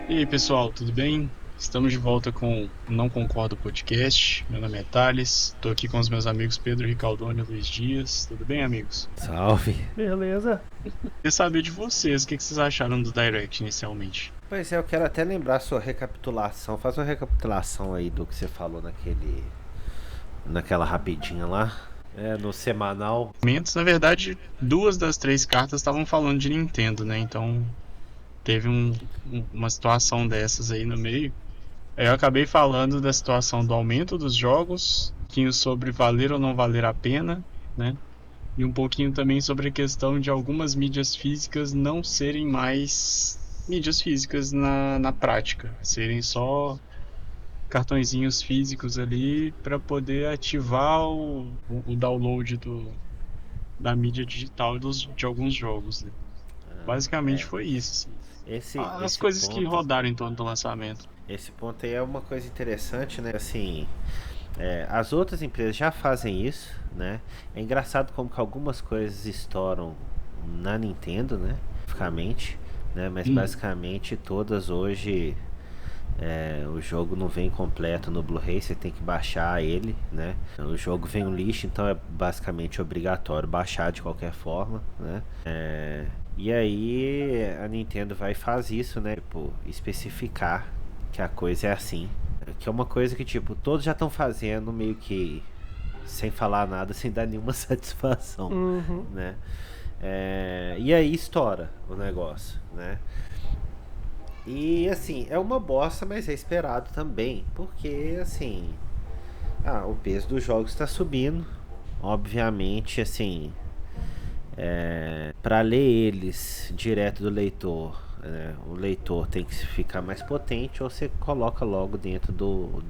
E aí, pessoal, tudo bem? Estamos de volta com o Não Concordo Podcast. Meu nome é Thales, estou aqui com os meus amigos Pedro Ricaldoni e Luiz Dias. Tudo bem, amigos? Salve. Beleza. Queria saber de vocês, o que vocês acharam do Direct inicialmente? Pois é, eu quero até lembrar a sua recapitulação. Faz uma recapitulação aí do que você falou naquela rapidinha lá. No semanal. Na verdade, duas das três cartas estavam falando de Nintendo, né? Então teve uma situação dessas aí no meio. Aí eu acabei falando da situação do aumento dos jogos, um pouquinho sobre valer ou não valer a pena, né? E um pouquinho também sobre a questão de algumas mídias físicas não serem mais mídias físicas na prática, serem só cartõezinhos físicos ali para poder ativar o download da mídia digital de alguns jogos, né? Basicamente É. foi isso, assim. Esse, As esse coisas que ponto. rodaram em torno do lançamento. Esse ponto aí é uma coisa interessante, né? Assim, as outras empresas já fazem isso, né? É engraçado como que algumas coisas estouram na Nintendo, né? Basicamente, né? Mas Hum. basicamente todas hoje o jogo não vem completo no Blu-ray, você tem que baixar ele, né? O jogo vem um lixo, então é basicamente obrigatório baixar de qualquer forma, né? E aí a Nintendo vai e faz isso, né? Tipo, especificar que a coisa é assim. Que é uma coisa que, tipo, todos já estão fazendo meio que sem falar nada, sem dar nenhuma satisfação, Uhum. né? E aí estoura o negócio, né? E assim, é uma bosta, mas é esperado também. Porque assim, o peso dos jogos está subindo. Obviamente, assim, para ler eles direto do leitor, o leitor tem que ficar mais potente ou você coloca logo dentro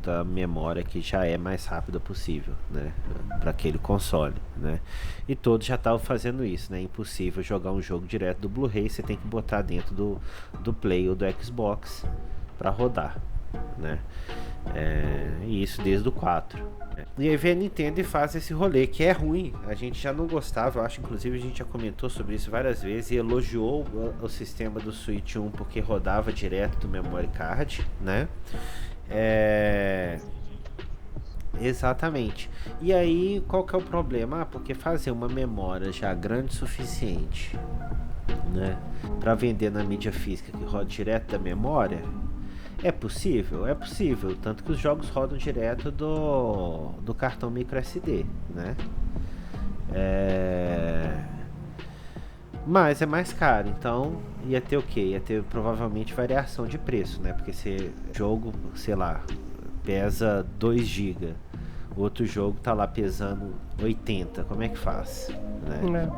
da memória que já é mais rápida possível, né, para aquele console, né? E todos já estavam fazendo isso, né? É impossível jogar um jogo direto do Blu-ray, você tem que botar dentro do Play ou do Xbox para rodar, né? E isso desde o 4. E aí vem a Nintendo e faz esse rolê que é ruim. A gente já não gostava, eu acho, inclusive a gente já comentou sobre isso várias vezes e elogiou o sistema do Switch 1 porque rodava direto do memory card, né? É... Exatamente. E aí, qual que é o problema? Porque fazer uma memória já grande o suficiente, né, para vender na mídia física que roda direto da memória, é possível? É possível. Tanto que os jogos rodam direto do cartão micro SD, né? É... Mas é mais caro, então ia ter o quê? Ia ter provavelmente variação de preço, né? Porque se jogo, sei lá, pesa 2 GB, o outro jogo tá lá pesando 80, como é que faz? Né?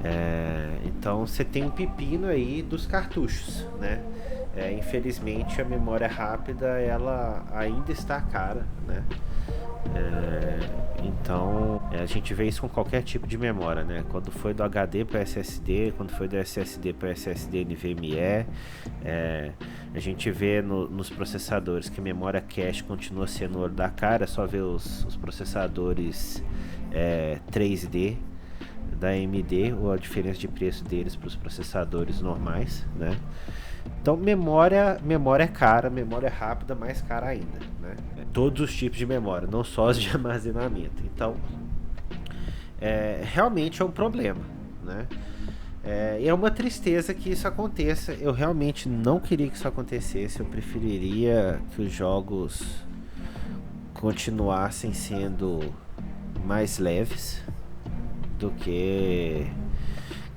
É. Então você tem um pepino aí dos cartuchos, né? Infelizmente a memória rápida ela ainda está cara, né? Então a gente vê isso com qualquer tipo de memória, né? Quando foi do HD para SSD, quando foi do SSD para SSD NVMe, a gente vê nos processadores que a memória cache continua sendo o olho da cara. É só ver os processadores 3D da AMD ou a diferença de preço deles para os processadores normais, né? Então memória é cara, memória é rápida, mais cara ainda, né? Todos os tipos de memória, não só as de armazenamento. Então realmente é um problema, né? É uma tristeza que isso aconteça. Eu realmente não queria que isso acontecesse. Eu preferiria que os jogos continuassem sendo mais leves do que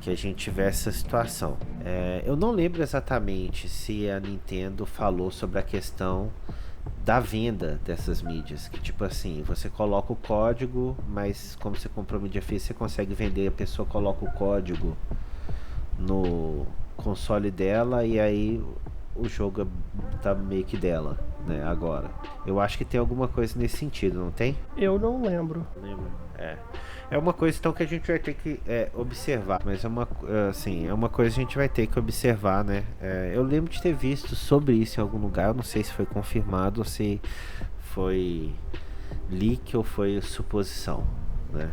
a gente tivesse essa situação. Eu não lembro exatamente se a Nintendo falou sobre a questão da venda dessas mídias, que tipo assim, você coloca o código, mas como você comprou mídia física, você consegue vender, a pessoa coloca o código no console dela e aí o jogo tá meio que dela, né, agora. Eu acho que tem alguma coisa nesse sentido, não tem? Eu não lembro. Lembra? É uma coisa então que a gente vai ter que observar, mas é uma coisa que a gente vai ter que observar, né? Eu lembro de ter visto sobre isso em algum lugar, eu não sei se foi confirmado ou se foi leak ou foi suposição, né?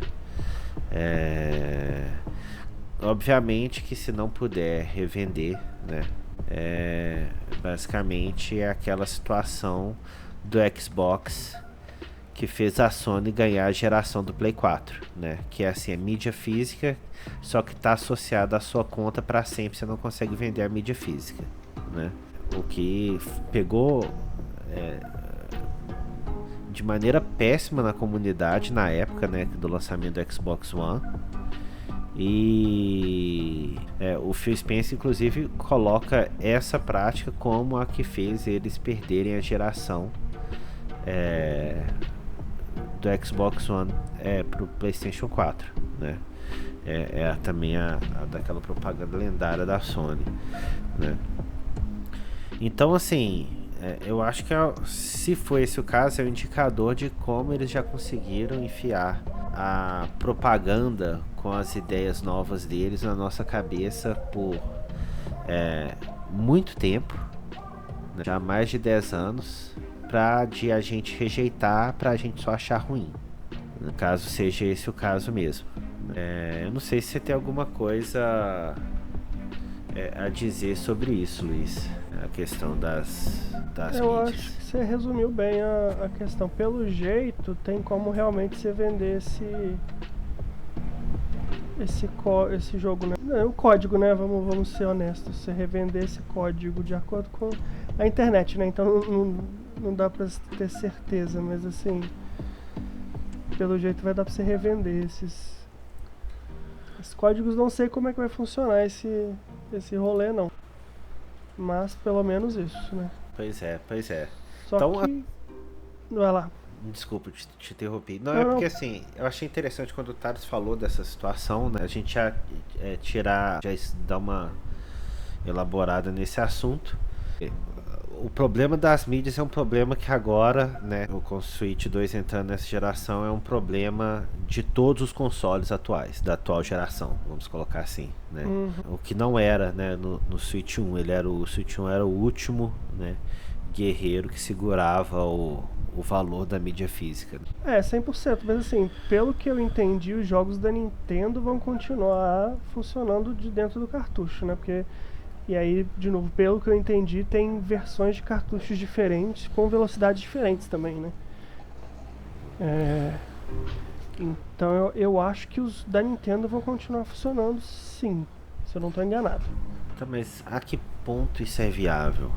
Obviamente que se não puder revender, né? Basicamente é aquela situação do Xbox que fez a Sony ganhar a geração do Play 4, né? Que é assim, a mídia física, só que está associada à sua conta para sempre, você não consegue vender a mídia física, né? O que pegou de maneira péssima na comunidade na época, né, do lançamento do Xbox One. E o Phil Spencer inclusive coloca essa prática como a que fez eles perderem a geração do Xbox One pro PlayStation 4, né? Também a daquela propaganda lendária da Sony, né? Então assim, eu acho que se for esse o caso, é um indicador de como eles já conseguiram enfiar a propaganda com as ideias novas deles na nossa cabeça por muito tempo, né? Já há mais de 10 anos, de a gente rejeitar, pra gente só achar ruim, no caso seja esse o caso mesmo. Eu não sei se você tem alguma coisa a dizer sobre isso, Luiz, a questão das Eu mídias. acho que você resumiu bem a questão. Pelo jeito, tem como realmente você vender esse jogo, né? Não, o código, né? Vamos ser honestos. Você revender esse código de acordo com a internet, né? Então não dá pra ter certeza, mas assim, pelo jeito vai dar pra você revender esses códigos. Não sei como é que vai funcionar esse rolê, não. Mas pelo menos isso, né? Pois é. Só Então, que... Vai lá. Desculpa te interromper. Não, Não, é porque não. assim, eu achei interessante quando o Thales falou dessa situação, né? A gente já dar uma elaborada nesse assunto. O problema das mídias é um problema que agora, né, com o Switch 2 entrando nessa geração, é um problema de todos os consoles atuais, da atual geração, vamos colocar assim, né? O que não era, né, no Switch 1, o Switch 1 era o último, né, guerreiro que segurava o valor da mídia física. 100%, mas assim, pelo que eu entendi, os jogos da Nintendo vão continuar funcionando de dentro do cartucho, né? E aí, de novo, pelo que eu entendi, tem versões de cartuchos diferentes, com velocidades diferentes também, né? Então eu acho que os da Nintendo vão continuar funcionando, sim, se eu não estou enganado. Tá, mas a que ponto isso é viável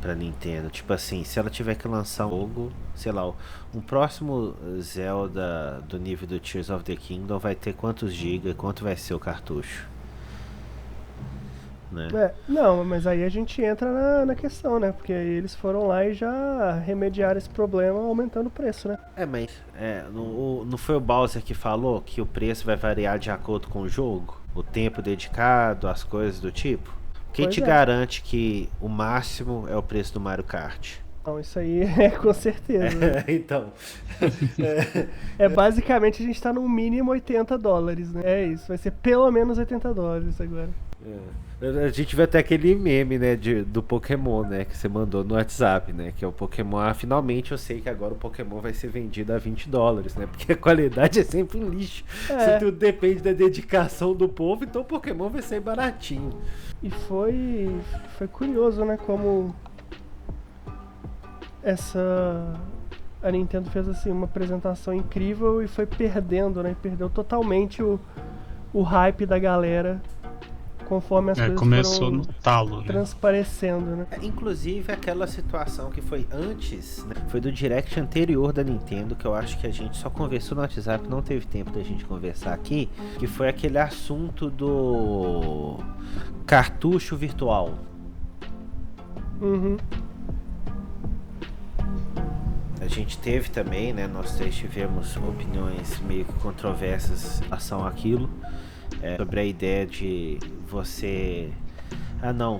pra Nintendo? Tipo assim, se ela tiver que lançar um jogo, sei lá, um próximo Zelda do nível do Tears of the Kingdom vai ter quantos gigas, quanto vai ser o cartucho? Né? Não, mas aí a gente entra na questão, né? Porque eles foram lá e já remediaram esse problema aumentando o preço, né? Mas não foi o Bowser que falou que o preço vai variar de acordo com o jogo? O tempo dedicado, as coisas do tipo? Quem te garante que o máximo é o preço do Mario Kart? Não, isso aí com certeza. Né? Então. Basicamente a gente tá no mínimo $80, né? É isso, vai ser pelo menos $80 agora. A gente vai ter aquele meme, né, do Pokémon, né, que você mandou no WhatsApp, né, que é o Pokémon. Finalmente eu sei que agora o Pokémon vai ser vendido a $20, né, porque a qualidade é sempre um lixo. Se tudo depende da dedicação do povo, então o Pokémon vai ser baratinho. E foi curioso, né, como a Nintendo fez assim uma apresentação incrível e foi perdendo, né, perdeu totalmente o hype da galera conforme as coisas começou foram no talo, né? transparecendo, né? Inclusive aquela situação que foi antes, né? Foi do Direct anterior da Nintendo, que eu acho que a gente só conversou no WhatsApp, não teve tempo da gente conversar aqui, que foi aquele assunto do cartucho virtual. A gente teve também, né? Nós três tivemos opiniões meio que controversas em relação àquilo. Sobre a ideia de você...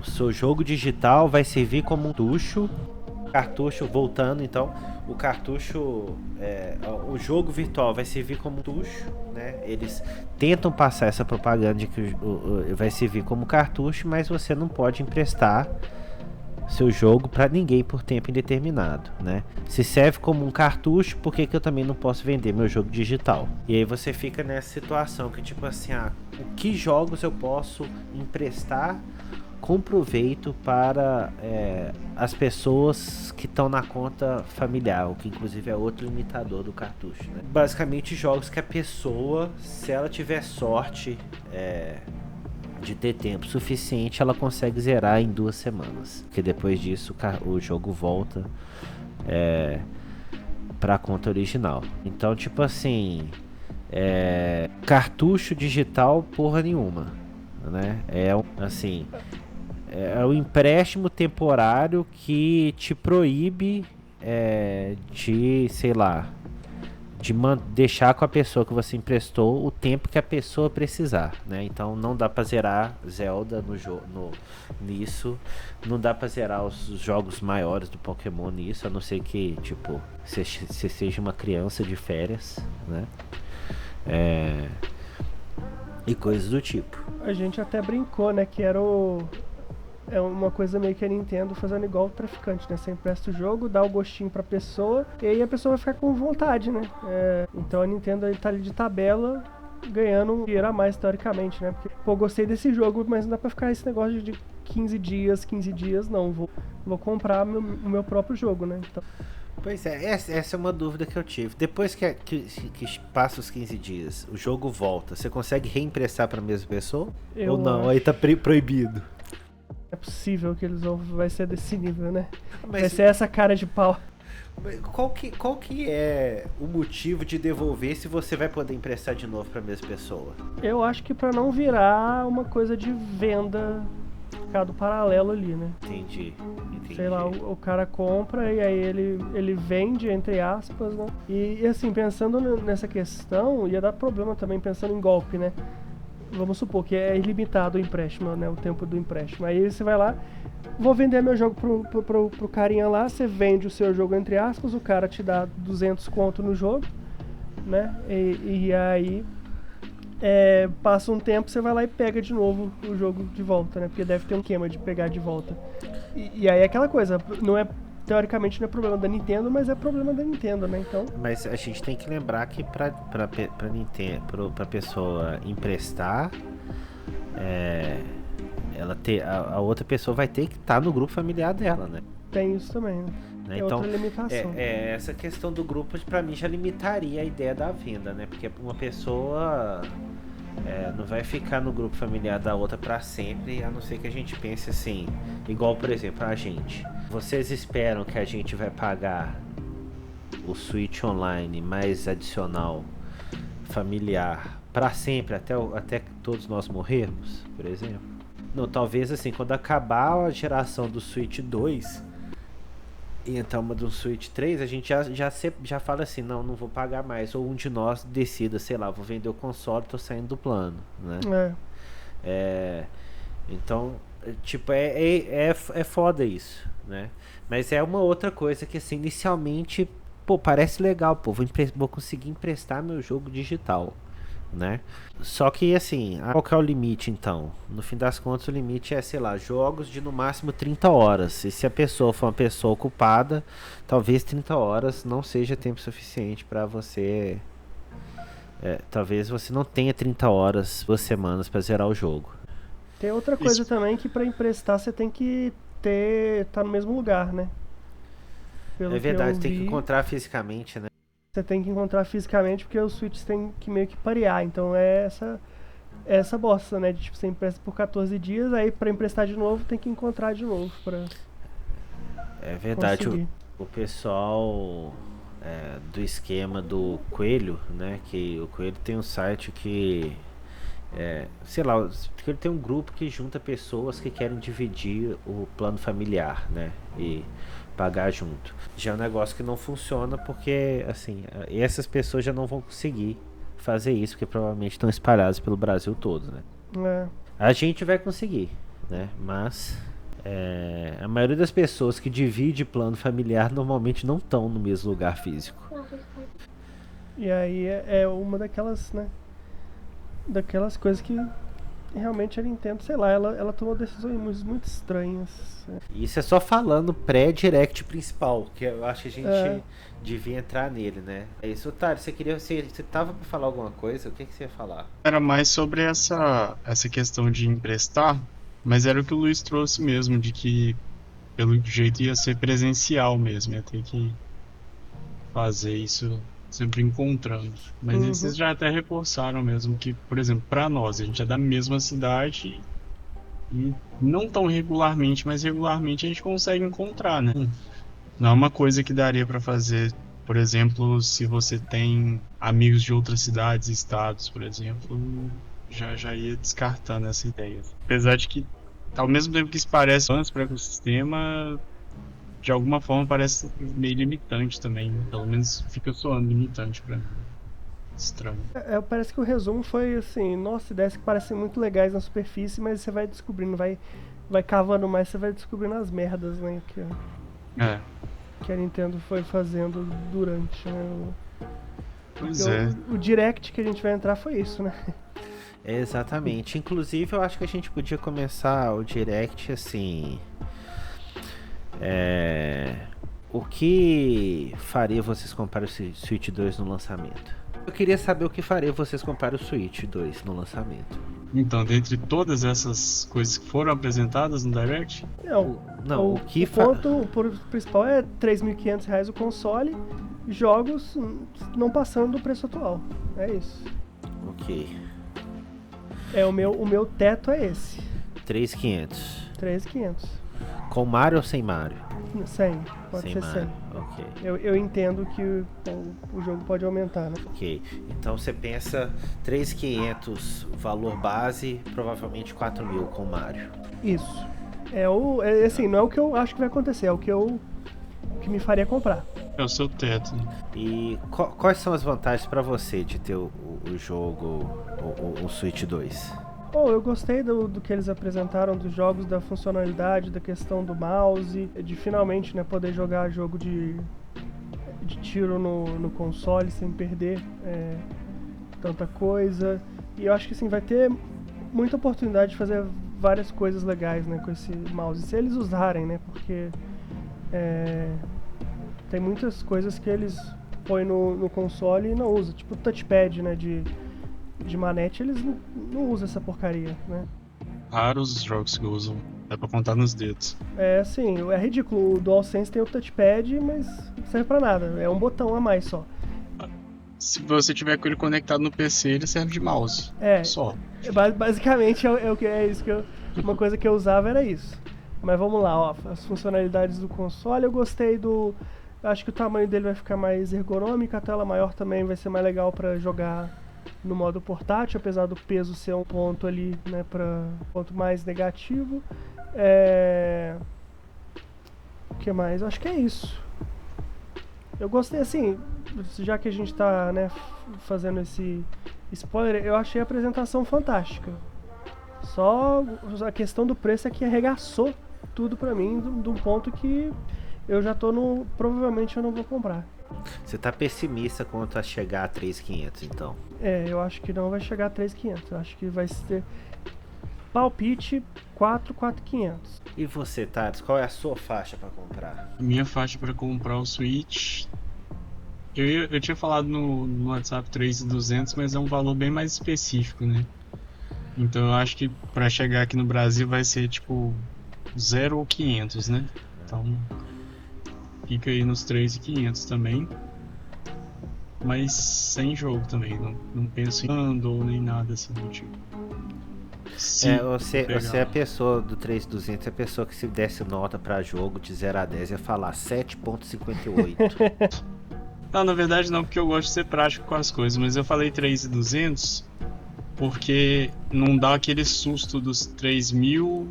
seu jogo digital vai servir como um cartucho voltando, então o cartucho, o jogo virtual vai servir como um cartucho, né? Eles tentam passar essa propaganda de que vai servir como cartucho, mas você não pode emprestar seu jogo para ninguém por tempo indeterminado, né? Se serve como um cartucho, por que eu também não posso vender meu jogo digital? E aí você fica nessa situação que tipo assim, que jogos eu posso emprestar com proveito para as pessoas que estão na conta familiar, o que inclusive é outro limitador do cartucho, né? Basicamente jogos que a pessoa, se ela tiver sorte de ter tempo suficiente, ela consegue zerar em 2 semanas, porque depois disso o jogo volta para a conta original. Então, tipo assim, cartucho digital porra nenhuma, né? Assim, é um empréstimo temporário que te proíbe de, sei lá, de deixar com a pessoa que você emprestou o tempo que a pessoa precisar, né? Então não dá pra zerar Zelda nisso, não dá pra zerar os jogos maiores do Pokémon nisso, a não ser que, tipo, você seja uma criança de férias, né? E coisas do tipo. A gente até brincou, né, que era uma coisa meio que a Nintendo fazendo igual o traficante, né? Você empresta o jogo, dá o gostinho pra pessoa, e aí a pessoa vai ficar com vontade, né? Então a Nintendo tá ali de tabela, ganhando um dinheiro a mais, teoricamente, né? Porque, pô, gostei desse jogo, mas não dá pra ficar esse negócio de 15 dias, não. Vou comprar o meu próprio jogo, né? Então... Pois essa é uma dúvida que eu tive. Depois que passa os 15 dias, o jogo volta, você consegue reemprestar pra mesma pessoa? Ou não? Aí tá proibido. É possível que vai ser desse nível, né? Mas vai ser essa cara de pau. Qual que é o motivo de devolver se você vai poder emprestar de novo pra mesma pessoa? Eu acho que pra não virar uma coisa de venda, mercado paralelo ali, né? Entendi. Sei lá, o cara compra e aí ele vende, entre aspas, né? E assim, pensando nessa questão, ia dar problema também pensando em golpe, né? Vamos supor que é ilimitado o empréstimo, né? O tempo do empréstimo. Aí você vai lá, vou vender meu jogo pro carinha lá, você vende o seu jogo, entre aspas, o cara te dá 200 conto no jogo, né? E aí passa um tempo, você vai lá e pega de novo o jogo de volta, né? Porque deve ter um esquema de pegar de volta. E aí é aquela coisa, teoricamente não é problema da Nintendo, mas é problema da Nintendo, né? Então... Mas a gente tem que lembrar que pra pessoa emprestar, a outra pessoa vai ter que estar no grupo familiar dela, né? Tem isso também, né? Então, outra limitação. Essa questão do grupo, pra mim, já limitaria a ideia da venda, né? Porque uma pessoa não vai ficar no grupo familiar da outra pra sempre, a não ser que a gente pense assim, igual, por exemplo, a gente. Vocês esperam que a gente vai pagar o Switch Online mais adicional familiar pra sempre, até que todos nós morrermos, por exemplo? Não, talvez assim, quando acabar a geração do Switch 2 e entrar uma do Switch 3, a gente já fala assim, não vou pagar mais, ou um de nós decida, sei lá, vou vender o console, tô saindo do plano, né? Então, tipo, é foda isso, né? Mas é uma outra coisa que, assim, inicialmente, pô, parece legal, pô, vou conseguir emprestar meu jogo digital, né? Só que, assim, qual que é o limite, então? No fim das contas, o limite é, sei lá, jogos de no máximo 30 horas. E se a pessoa for uma pessoa ocupada, talvez 30 horas não seja tempo suficiente pra você... talvez você não tenha 30 horas, 2 semanas pra zerar o jogo. Tem outra coisa também que pra emprestar você tem que tá no mesmo lugar, né? Pelo é verdade, tem que encontrar fisicamente, né? Você tem que encontrar fisicamente porque os Switches tem que meio que parear. Então é essa bosta, né? De tipo, você empresta por 14 dias, aí pra emprestar de novo tem que encontrar de novo pra... É verdade, conseguir. o pessoal do esquema do Coelho, né? Que o Coelho tem um site que... sei lá, ele tem um grupo que junta pessoas que querem dividir o plano familiar, né? E pagar junto. Já é um negócio que não funciona porque, assim, essas pessoas já não vão conseguir fazer isso, porque provavelmente estão espalhadas pelo Brasil todo, né? A gente vai conseguir, né? Mas a maioria das pessoas que divide plano familiar normalmente não estão no mesmo lugar físico. E aí é uma daquelas, né? Daquelas coisas que realmente a Nintendo, sei lá, ela tomou decisões muito estranhas. Isso é só falando pré-direct principal, que eu acho que a gente devia entrar nele, né? É isso, Otário, você tava pra falar alguma coisa? O que você ia falar? Era mais sobre essa questão de emprestar. Mas era o que o Luiz trouxe mesmo, de que pelo jeito ia ser presencial mesmo, ia ter que fazer isso sempre encontrando. Mas esses Uhum. já até reforçaram mesmo que, por exemplo, para nós, a gente é da mesma cidade e não tão regularmente, mas regularmente a gente consegue encontrar, né? Não é uma coisa que daria para fazer, por exemplo, se você tem amigos de outras cidades e estados, por exemplo, já ia descartando essa ideia. Apesar de que, ao mesmo tempo que isso parece avanço para o ecossistema, de alguma forma parece meio limitante também, né? Pelo menos fica soando limitante para mim. Estranho. Parece que o resumo foi assim, nossa, ideias que parecem muito legais na superfície, mas você vai descobrindo, vai cavando mais, você vai descobrindo as merdas, né, É, que a Nintendo foi fazendo durante, né? Porque pois é. o Direct que a gente vai entrar foi isso, né? Exatamente. Inclusive, eu acho que a gente podia começar o Direct assim. O que faria vocês comprar o Switch 2 no lançamento? Eu queria saber o que faria vocês comprar o Switch 2 no lançamento. Então, dentre todas essas coisas que foram apresentadas no Direct, Não, o que ponto principal é R$3.500 o console, jogos não passando do preço atual. É isso. Ok. O meu teto é esse. 3.500. 3.500. Com Mario ou sem Mario? 100. Pode Sem ser Mario. 100. Ok. Eu entendo que o jogo pode aumentar, né? Ok. Então você pensa 3.500 valor base, provavelmente 4.000 com Mario. Isso. Assim, não é o que eu acho que vai acontecer, é o que me faria comprar. é o seu teto, né? E quais são as vantagens para você de ter o jogo, o Switch 2? Eu gostei do que eles apresentaram dos jogos, da funcionalidade, da questão do mouse, de finalmente, né, poder jogar jogo de tiro no console sem perder tanta coisa. E eu acho que assim, vai ter muita oportunidade de fazer várias coisas legais, né, com esse mouse, se eles usarem, né, porque tem muitas coisas que eles põem no console e não usam, tipo o touchpad, né, de manete, eles não usam essa porcaria, né. Raros os jogos que usam. Dá pra contar nos dedos. Assim, é ridículo, o DualSense tem o touchpad, mas não serve pra nada, é um botão a mais só. Se você tiver com ele conectado no PC, ele serve de mouse. Só. Basicamente uma coisa que eu usava era isso. Mas vamos lá, ó, as funcionalidades do console, eu gostei acho que o tamanho dele vai ficar mais ergonômico, a tela maior também vai ser mais legal pra jogar no modo portátil, apesar do peso ser um ponto ali, né, ponto mais negativo. O que mais? Eu acho que é isso. Eu gostei, assim, já que a gente tá, né, fazendo esse spoiler, eu achei a apresentação fantástica. Só a questão do preço é que arregaçou tudo pra mim, de um ponto que eu já tô provavelmente eu não vou comprar. Você tá pessimista quanto a chegar a 3.500, então? Eu acho que não vai chegar a 3.500. Eu acho que vai ser palpite 4.500. E você, Thales, qual é a sua faixa pra comprar? Minha faixa para comprar o Switch. Eu tinha falado no WhatsApp 3.200, mas é um valor bem mais específico, né? Então eu acho que para chegar aqui no Brasil vai ser tipo 0 ou 500, né? Então fica aí nos 3.500 também. Mas sem jogo também, não penso em handle nem nada assim do tipo. Você é a pessoa do 3.200, é a pessoa que se desse nota pra jogo de 0 a 10 ia falar 7.58. Não, na verdade não, porque eu gosto de ser prático com as coisas, mas eu falei 3.200 porque não dá aquele susto dos 3.000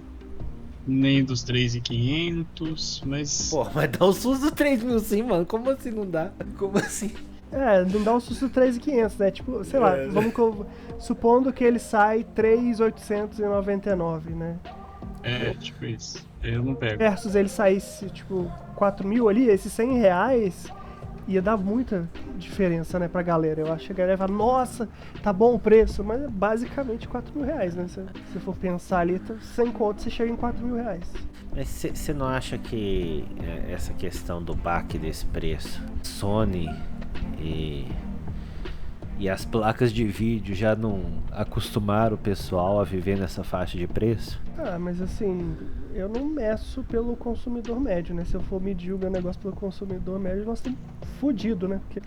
nem dos 3.500, mas... Pô, mas dá um susto do 3.000 sim, mano. Como assim não dá? Como assim? Não dá um susto 3.500, né? Tipo, sei lá, supondo que ele sai 3.899, né? Tipo isso. Eu não pego. Versus ele saísse, tipo, 4.000 ali, esses R$100 ia dar muita diferença, né, pra galera. Eu acho que a galera ia falar, nossa, tá bom o preço, mas é basicamente R$4.000, né? Se for pensar ali, sem conto você chega em R$4.000. Mas você não acha que essa questão do baque desse preço, Sony e E as placas de vídeo já não acostumaram o pessoal a viver nessa faixa de preço? Ah, mas assim, eu não meço pelo consumidor médio, né? Se eu for medir o meu negócio pelo consumidor médio, nós estamos fodido, né? Porque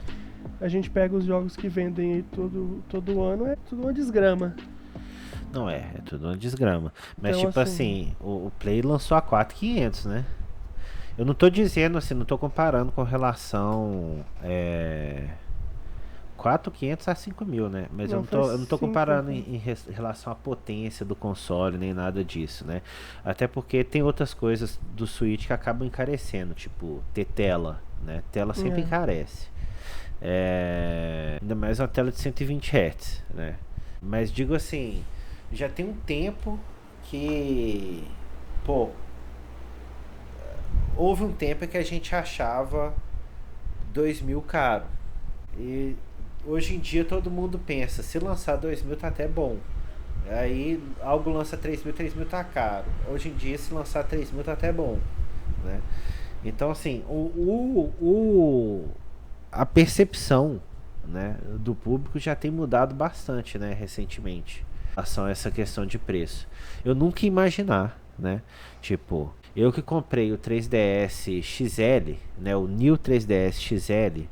a gente pega os jogos que vendem aí todo ano, é tudo uma desgrama. Não é tudo uma desgrama. Mas Então, tipo assim, o Play lançou a 4.500, né? Eu não tô dizendo assim, não tô comparando com relação 4.500 a 5.000, né? Mas Não, eu não tô foi comparando cinco. em relação à potência do console, nem nada disso, né? Até porque tem outras coisas do Switch que acabam encarecendo, tipo ter tela, né? Tela sempre É. encarece. Ainda mais uma tela de 120 Hz, né? Mas digo assim, já tem um tempo que, pô, houve um tempo que a gente achava 2.000 caro. E hoje em dia todo mundo pensa, se lançar 2.000 tá até bom. Aí algo lança 3.000 tá caro. Hoje em dia se lançar 3.000 tá até bom, né? Então assim, a percepção, né, do público já tem mudado bastante, né, recentemente, em relação a essa questão de preço. Eu nunca ia imaginar, né, tipo, eu que comprei o 3DS XL, né, o New 3DS XL,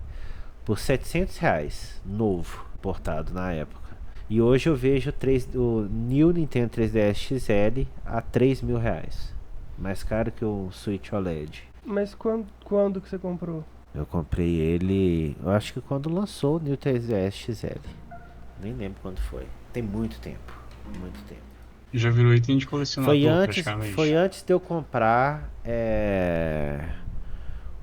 por R$ 700, novo, importado na época. E hoje eu vejo o New Nintendo 3DS XL a R$ 3.000, mais caro que o Switch OLED. Mas quando que você comprou? Eu comprei ele, eu acho que quando lançou o New 3DS XL. Nem lembro quando foi. Tem muito tempo. Muito tempo. Já virou item de colecionador, Foi praticamente. antes de eu comprar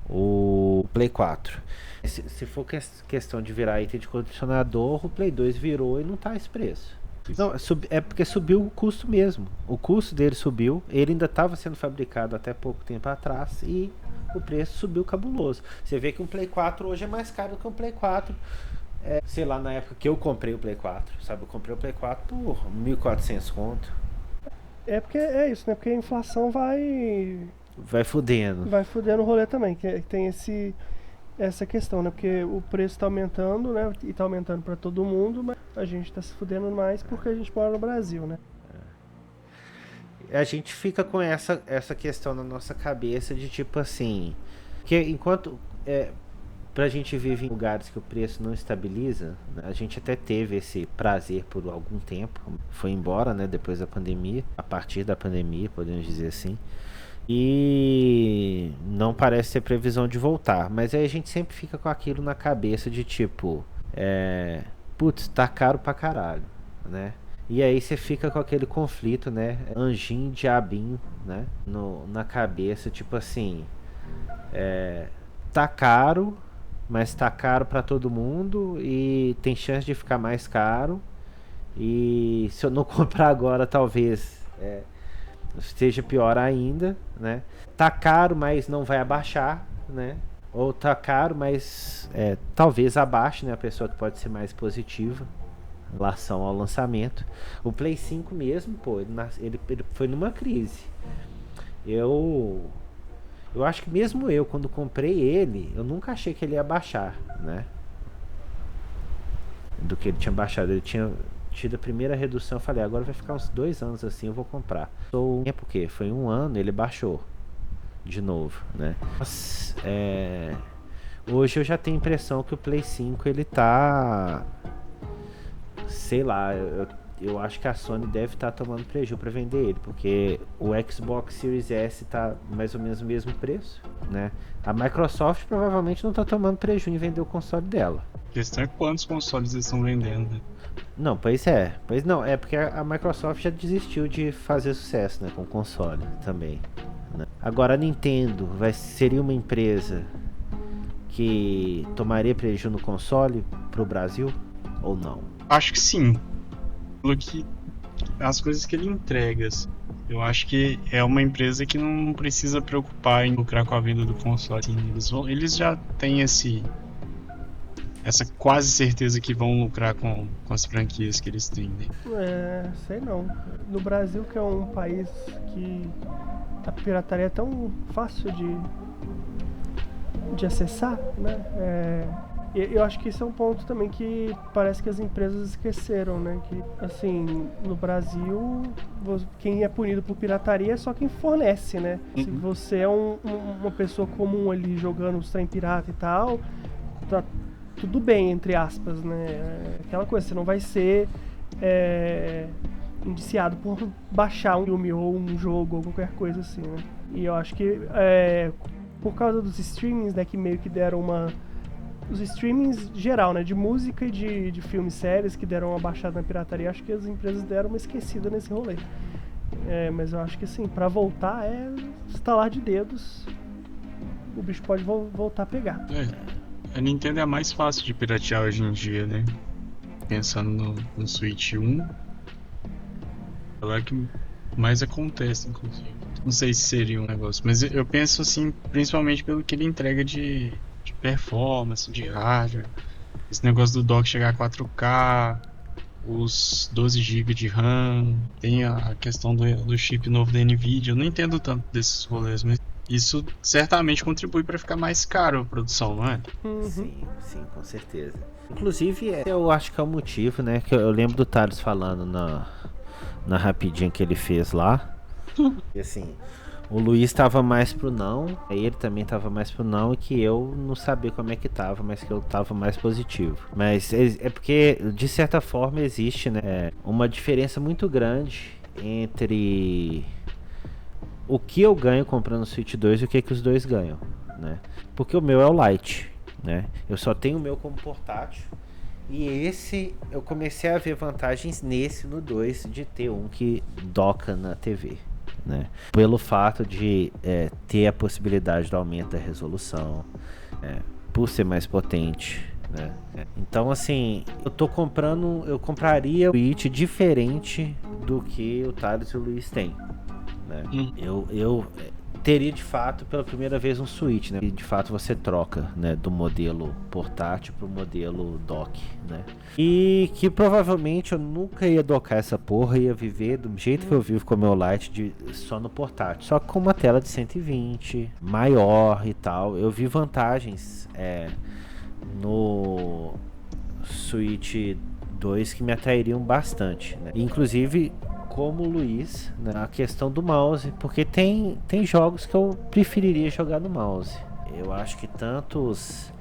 o Play 4. Se for questão de virar item de colecionador, o Play 2 virou e não tá esse preço. Não, é porque subiu o custo mesmo. O custo dele subiu. Ele ainda estava sendo fabricado até pouco tempo atrás e o preço subiu cabuloso. Você vê que um Play 4 hoje é mais caro do que um Play 4. Sei lá, na época que eu comprei o Play 4, sabe? Eu comprei o Play 4 por 1.400 conto. É porque é isso, né? Porque a inflação Vai fudendo. vai fudendo o rolê também, que tem essa questão, né? Porque o preço tá aumentando, né? E tá aumentando pra todo mundo, mas a gente tá se fudendo mais porque a gente mora no Brasil, né? A gente fica com essa questão na nossa cabeça de tipo assim, que enquanto pra gente vive em lugares que o preço não estabiliza, né, a gente até teve esse prazer por algum tempo, foi embora, né, depois da pandemia, a partir da pandemia, podemos dizer assim, e não parece ter previsão de voltar, mas aí a gente sempre fica com aquilo na cabeça de tipo, putz, tá caro pra caralho, né? E aí você fica com aquele conflito, né? Anjinho, diabinho, né? Na cabeça, tipo assim, tá caro, mas tá caro pra todo mundo e tem chance de ficar mais caro. E se eu não comprar agora, talvez esteja pior ainda, né? Tá caro, mas não vai abaixar, né? Ou tá caro, mas talvez abaixe, né? A pessoa que pode ser mais positiva em relação ao lançamento. O Play 5 mesmo, pô, ele foi numa crise. Eu acho que mesmo eu, quando comprei ele, eu nunca achei que ele ia baixar, né? Do que ele tinha baixado. Ele tinha tido a primeira redução. Eu falei, agora vai ficar uns 2 anos assim, eu vou comprar. Porque foi 1 ano, ele baixou de novo, né? Mas, hoje eu já tenho a impressão que o Play 5 ele tá, sei lá, eu acho que a Sony deve estar tomando prejuízo para vender ele, porque o Xbox Series S tá mais ou menos o mesmo preço, né? A Microsoft provavelmente não tá tomando prejuízo em vender o console dela. A questão é quantos consoles eles estão vendendo, né? Não, pois não, é porque a Microsoft já desistiu de fazer sucesso, né, com o console também, né? Agora a Nintendo seria uma empresa que tomaria prejuízo no console pro Brasil ou não? Acho que sim. Pelo que as coisas que ele entrega, assim. Eu acho que é uma empresa que não precisa preocupar em lucrar com a venda do console. Assim, eles já têm essa quase certeza que vão lucrar com as franquias que eles têm, né? Sei não. No Brasil, que é um país que a pirataria é tão fácil de acessar, né? eu acho que esse é um ponto também que parece que as empresas esqueceram, né? Que, assim, no Brasil, quem é punido por pirataria é só quem fornece, né? Se você é uma pessoa comum ali jogando os trem pirata e tal, tá tudo bem, entre aspas, né? Aquela coisa, você não vai ser indiciado por baixar um filme ou um jogo ou qualquer coisa assim, né? E eu acho que por causa dos streamings, né, que meio que deram os streamings geral, né, de música e de filmes e séries que deram uma baixada na pirataria, acho que as empresas deram uma esquecida nesse rolê. Mas eu acho que assim, pra voltar estalar de dedos, o bicho pode voltar a pegar. A Nintendo é a mais fácil de piratear hoje em dia, né? Pensando no Switch 1, ela é que mais acontece, inclusive. Não sei se seria um negócio, mas eu penso assim, principalmente pelo que ele entrega de performance, de hardware. Esse negócio do dock chegar a 4K, os 12 GB de RAM, tem a questão do chip novo da Nvidia. Eu não entendo tanto desses rolês, mas isso certamente contribui para ficar mais caro a produção, não é? Sim, com certeza. Inclusive, eu acho que é o motivo, né? Que eu lembro do Thales falando na rapidinha que ele fez lá. E assim, o Luiz tava mais pro não, ele também tava mais pro não, e que eu não sabia como é que tava, mas que eu tava mais positivo. Mas é porque, de certa forma, existe, né, uma diferença muito grande entre o que eu ganho comprando o Switch 2 e o que os dois ganham, né? Porque o meu é o Lite, né? Eu só tenho o meu como portátil. E esse, eu comecei a ver vantagens no 2 de ter um que doca na TV, né? Pelo fato de ter a possibilidade do aumento da resolução, por ser mais potente, né? Então, assim, eu compraria o Switch diferente do que o Thales e o Luiz têm, né? Eu teria de fato pela primeira vez um Switch, né? E de fato você troca, né, do modelo portátil pro modelo dock, né? E que provavelmente eu nunca ia dockar essa porra, ia viver do jeito que eu vivo com o meu Lite só no portátil, só com uma tela de 120, maior e tal. Eu vi vantagens no Switch 2 que me atrairiam bastante, né? Inclusive como o Luiz, né, a questão do mouse, porque tem jogos que eu preferiria jogar no mouse. Eu acho que tanto os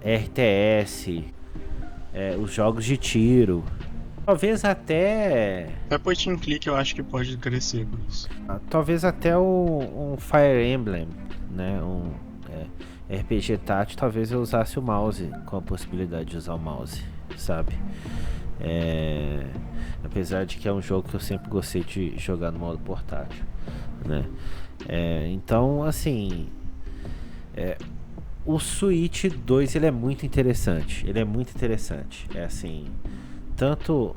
RTS, os jogos de tiro, talvez até Point and click eu acho que pode crescer por isso. Talvez até um Fire Emblem, né, RPG tátil, talvez eu usasse o mouse, com a possibilidade de usar o mouse, sabe? Apesar de que é um jogo que eu sempre gostei de jogar no modo portátil, né? Então, assim, o Switch 2 ele é muito interessante. É assim, tanto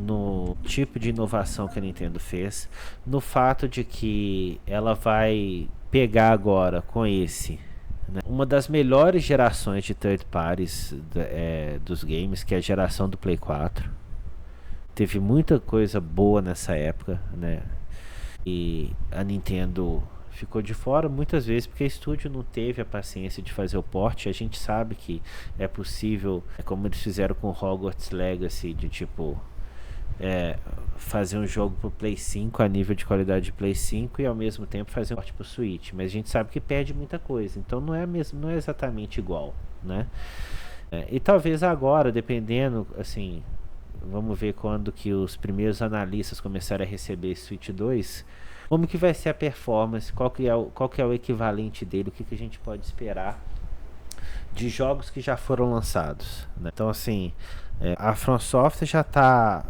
no tipo de inovação que a Nintendo fez, no fato de que ela vai pegar agora com esse, né, uma das melhores gerações de third parties dos games, que é a geração do Play 4. Teve muita coisa boa nessa época, né? E a Nintendo ficou de fora muitas vezes porque o estúdio não teve a paciência de fazer o port. A gente sabe que é possível, como eles fizeram com Hogwarts Legacy, de tipo fazer um jogo pro Play 5 a nível de qualidade de Play 5 e ao mesmo tempo fazer um port pro Switch, mas a gente sabe que perde muita coisa, então não é exatamente igual, né? E talvez agora, dependendo, assim, vamos ver quando que os primeiros analistas começarem a receber esse Switch 2, como que vai ser a performance, qual que é o equivalente dele, o que a gente pode esperar de jogos que já foram lançados, né? Então, assim, a From Software já está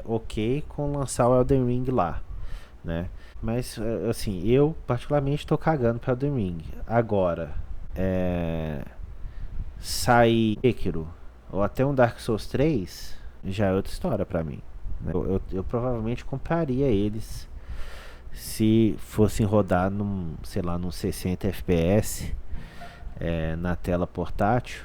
ok com lançar o Elden Ring lá, né? Mas, assim, eu particularmente estou cagando para Elden Ring. Agora, sair Sekiro ou até um Dark Souls 3 já é outra história pra mim, né? Eu provavelmente compraria eles se fossem rodar num 60 FPS na tela portátil.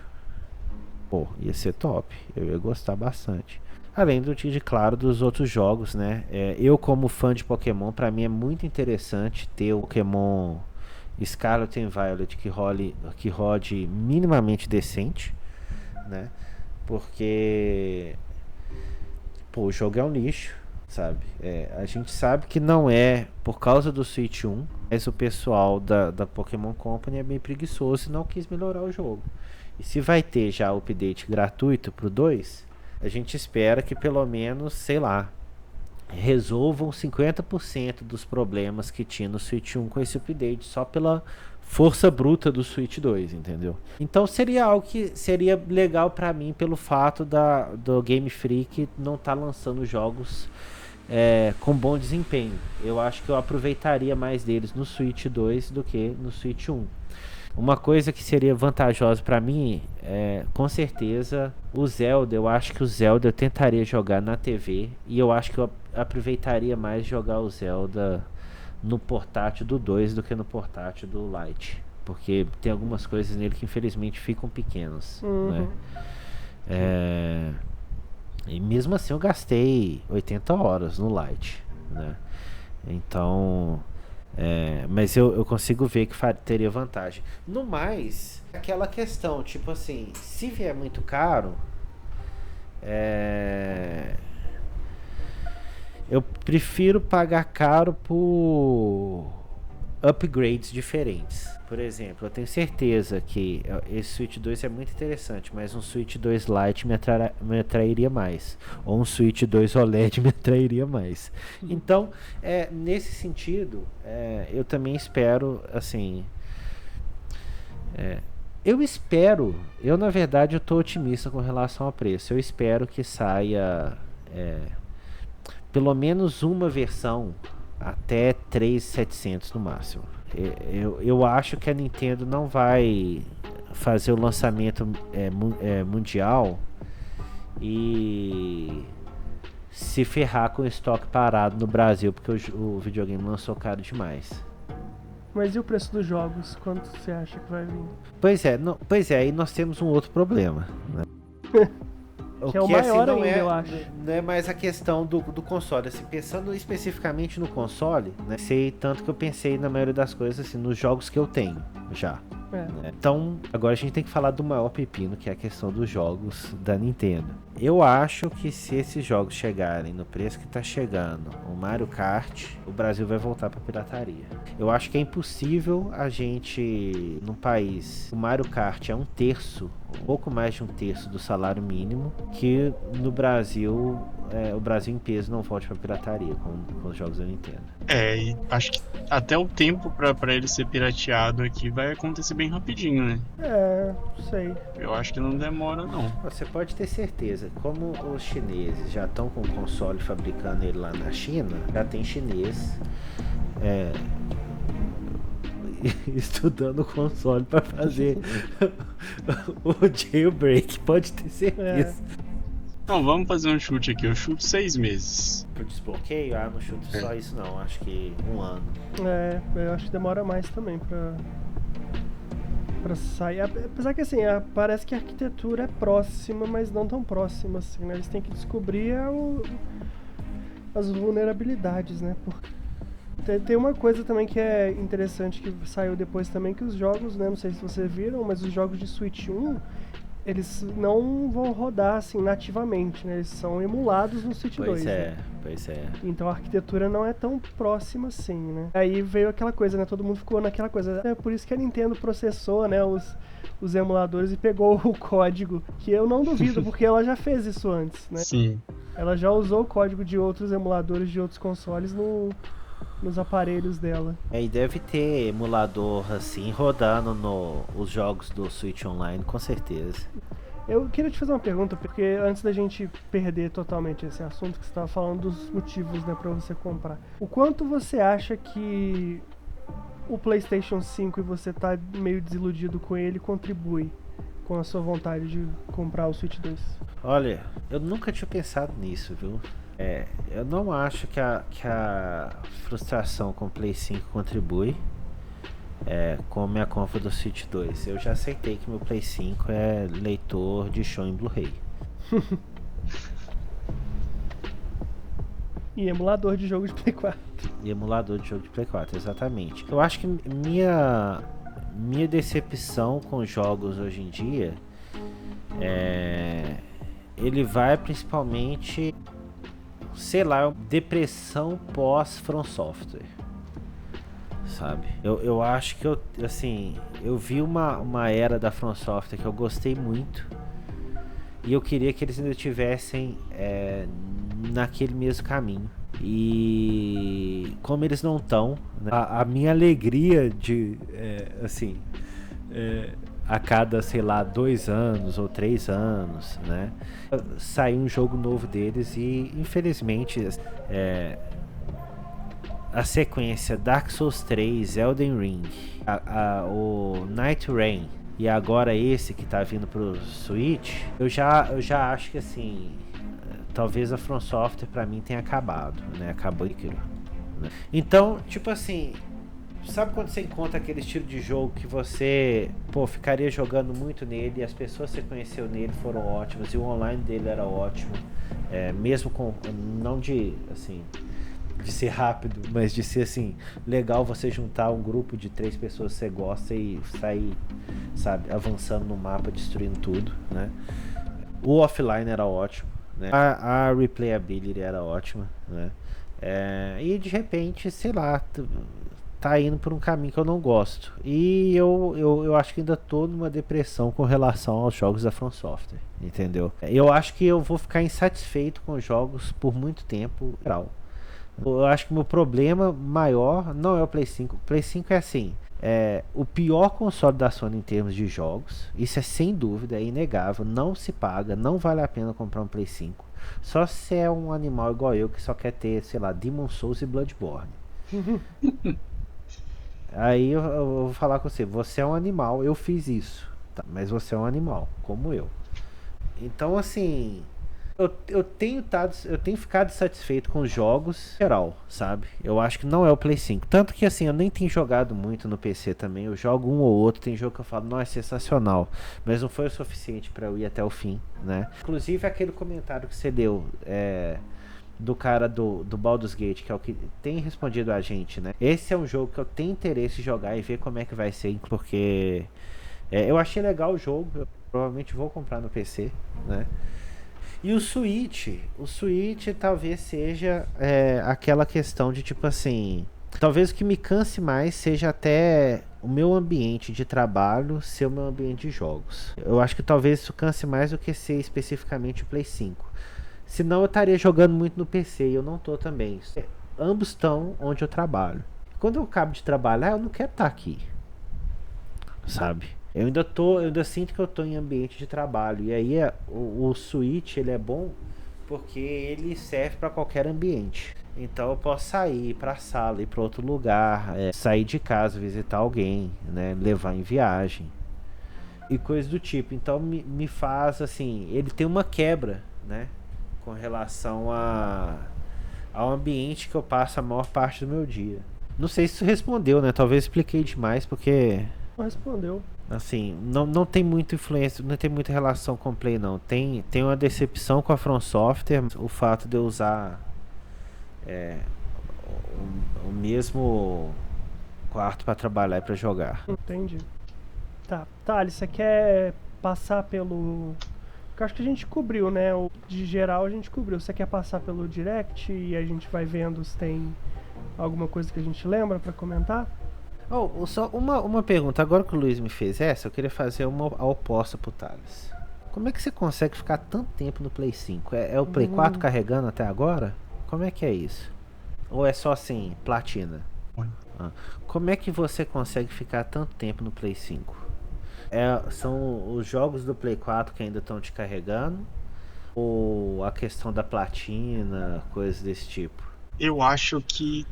Pô, ia ser top, eu ia gostar bastante. Além claro, dos outros jogos, né? Eu como fã de Pokémon, pra mim é muito interessante ter o Pokémon Scarlet and Violet que rode minimamente decente, né? Porque pô, o jogo é um lixo, sabe? A gente sabe que não é por causa do Switch 1, mas o pessoal da Pokémon Company é bem preguiçoso e não quis melhorar o jogo. E se vai ter já o update gratuito pro 2, a gente espera que pelo menos, sei lá, resolvam 50% dos problemas que tinha no Switch 1 com esse update, só pela força bruta do Switch 2, entendeu? Então seria algo que seria legal pra mim pelo fato do Game Freak não estar lançando jogos com bom desempenho. Eu acho que eu aproveitaria mais deles no Switch 2 do que no Switch 1. Uma coisa que seria vantajosa pra mim com certeza, o Zelda. Eu acho que o Zelda eu tentaria jogar na TV e eu acho que eu aproveitaria mais jogar o Zelda no portátil do 2 do que no portátil do Lite, porque tem algumas coisas nele que infelizmente ficam pequenas, né? E mesmo assim eu gastei 80 horas no Lite, né? Então mas eu consigo ver que teria vantagem. No mais, aquela questão, tipo assim, se vier muito caro, eu prefiro pagar caro por upgrades diferentes. Por exemplo, eu tenho certeza que esse Switch 2 é muito interessante, mas um Switch 2 Lite me atrairia mais. Ou um Switch 2 OLED me atrairia mais. Então, nesse sentido, eu também espero, assim... eu na verdade eu tô otimista com relação ao preço. Eu espero que saia pelo menos uma versão até 3.700 no máximo. Eu acho que a Nintendo não vai fazer o lançamento mundial e se ferrar com o estoque parado no Brasil, porque o videogame lançou caro demais. Mas e o preço dos jogos? Quanto você acha que vai vir? Pois é, aí nós temos um outro problema, né? Que é o maior ainda, eu acho. Não é mais a questão do console. Assim, pensando especificamente no console, né? Sei tanto que eu pensei na maioria das coisas assim, nos jogos que eu tenho já. Né? Então, agora a gente tem que falar do maior pepino, que é a questão dos jogos da Nintendo. Eu acho que se esses jogos chegarem no preço que tá chegando, o Mario Kart, o Brasil vai voltar pra pirataria. Eu acho que é impossível a gente, num país, o Mario Kart é um pouco mais de um terço do salário mínimo, que no Brasil, o Brasil em peso não volte pra pirataria com os jogos da Nintendo. E acho que até o tempo pra ele ser pirateado aqui vai acontecer bem rapidinho, né? Sei. Eu acho que não demora, não. Você pode ter certeza, como os chineses já estão com o console fabricando ele lá na China, já tem chinês estudando o console para fazer o jailbreak, pode ter certeza. Então, vamos fazer um chute aqui. Eu chuto 6 meses. Pro desbloqueio? Não chuto só isso não, acho que 1 ano. Eu acho que demora mais também pra sair. Apesar que assim, parece que a arquitetura é próxima, mas não tão próxima assim, né? Eles têm que descobrir as vulnerabilidades, né? Tem uma coisa também que é interessante que saiu depois também, que os jogos, né? Não sei se vocês viram, mas os jogos de Switch 1, eles não vão rodar assim nativamente, né? Eles são emulados no Switch 2. Pois é. Então a arquitetura não é tão próxima assim, né? Aí veio aquela coisa, né? Todo mundo ficou naquela coisa. É por isso que a Nintendo processou, né? Os emuladores e pegou o código. Que eu não duvido, porque ela já fez isso antes, né? Sim. Ela já usou o código de outros emuladores de outros consoles nos aparelhos dela. E deve ter emulador assim rodando os jogos do Switch Online, com certeza. Eu queria te fazer uma pergunta, porque antes da gente perder totalmente esse assunto que você estava falando dos motivos, né, para você comprar. O quanto você acha que o PlayStation 5 e você tá meio desiludido com ele contribui com a sua vontade de comprar o Switch 2? Olha, eu nunca tinha pensado nisso, viu? Eu não acho que a frustração com o Play 5 contribui com a minha compra do Switch 2. Eu já aceitei que meu Play 5 é leitor de show em Blu-ray. E emulador de jogo de Play 4. E emulador de jogo de Play 4, exatamente. Eu acho que minha decepção com jogos hoje em dia Ele vai principalmente, sei lá, depressão pós From Software, sabe? Eu acho que eu vi uma era da From Software que eu gostei muito e eu queria que eles ainda tivessem naquele mesmo caminho. E como eles não estão, né, a minha alegria de a cada, sei lá, 2 anos ou 3 anos, né, sair um jogo novo deles. E infelizmente a sequência Dark Souls 3, Elden Ring, o Night Rain e agora esse que tá vindo pro Switch, eu já acho que assim, talvez a From Software pra mim tenha acabado, né? Acabou aquilo, né? Então, tipo assim, sabe quando você encontra aquele estilo de jogo que você, ficaria jogando muito nele e as pessoas que você conheceu nele foram ótimas e o online dele era ótimo, mesmo com, não de, assim, de ser rápido, mas de ser, assim, legal você juntar um grupo de 3 pessoas que você gosta e sair, sabe, avançando no mapa, destruindo tudo, né? O offline era ótimo, né? A replayability era ótima, né? E de repente, sei lá, tá indo por um caminho que eu não gosto. E eu acho que ainda tô numa depressão com relação aos jogos da From Software, entendeu? Eu acho que eu vou ficar insatisfeito com os jogos por muito tempo. Eu acho que meu problema maior não é o Play 5. O Play 5 é assim, o pior console da Sony em termos de jogos. Isso é sem dúvida, é inegável. Não se paga, não vale a pena comprar um Play 5. Só se é um animal igual eu que só quer ter, sei lá, Demon Souls e Bloodborne. Aí eu vou falar com você, você é um animal, eu fiz isso, tá? Mas você é um animal, como eu. Então assim, eu tenho ficado satisfeito com os jogos em geral, sabe? Eu acho que não é o Play 5. Tanto que assim, eu nem tenho jogado muito no PC também. Eu jogo um ou outro, tem jogo que eu falo, nossa, é sensacional. Mas não foi o suficiente pra eu ir até o fim, né? Inclusive aquele comentário que você deu, do cara do Baldur's Gate, que é o que tem respondido a gente, né? Esse é um jogo que eu tenho interesse em jogar e ver como é que vai ser, porque eu achei legal o jogo, eu provavelmente vou comprar no PC, né? E o Switch talvez seja aquela questão de tipo assim, talvez o que me canse mais seja até o meu ambiente de trabalho ser o meu ambiente de jogos. Eu acho que talvez isso canse mais do que ser especificamente o Play 5. Senão eu estaria jogando muito no PC e eu não tô também. Ambos estão onde eu trabalho. Quando eu acabo de trabalhar, eu não quero estar aqui, sabe? Eu ainda sinto que eu tô em ambiente de trabalho. E aí o Switch, ele é bom porque ele serve para qualquer ambiente. Então eu posso sair para a sala, ir para outro lugar, sair de casa, visitar alguém, né, levar em viagem e coisas do tipo. Então me faz assim, ele tem uma quebra, né, com relação ao ambiente que eu passo a maior parte do meu dia. Não sei se isso respondeu, né? Talvez expliquei demais, porque Não respondeu. assim, não tem muita influência, não tem muita relação com o Play, não. Tem uma decepção com a From Software, o fato de eu usar o mesmo quarto para trabalhar e para jogar. Entendi. Tá, Thales, você quer passar pelo... Eu acho que a gente cobriu, né? De geral a gente cobriu. Você quer passar pelo direct e a gente vai vendo se tem alguma coisa que a gente lembra pra comentar? Só uma pergunta. Agora que o Luiz me fez essa, eu queria fazer uma oposta pro Thales. Como é que você consegue ficar tanto tempo no Play 5? É o Play 4 carregando até agora? Como é que é isso? Ou é só assim, platina? Como é que você consegue ficar tanto tempo no Play 5? São os jogos do Play 4 que ainda estão te carregando? Ou a questão da platina, coisas desse tipo? Eu acho que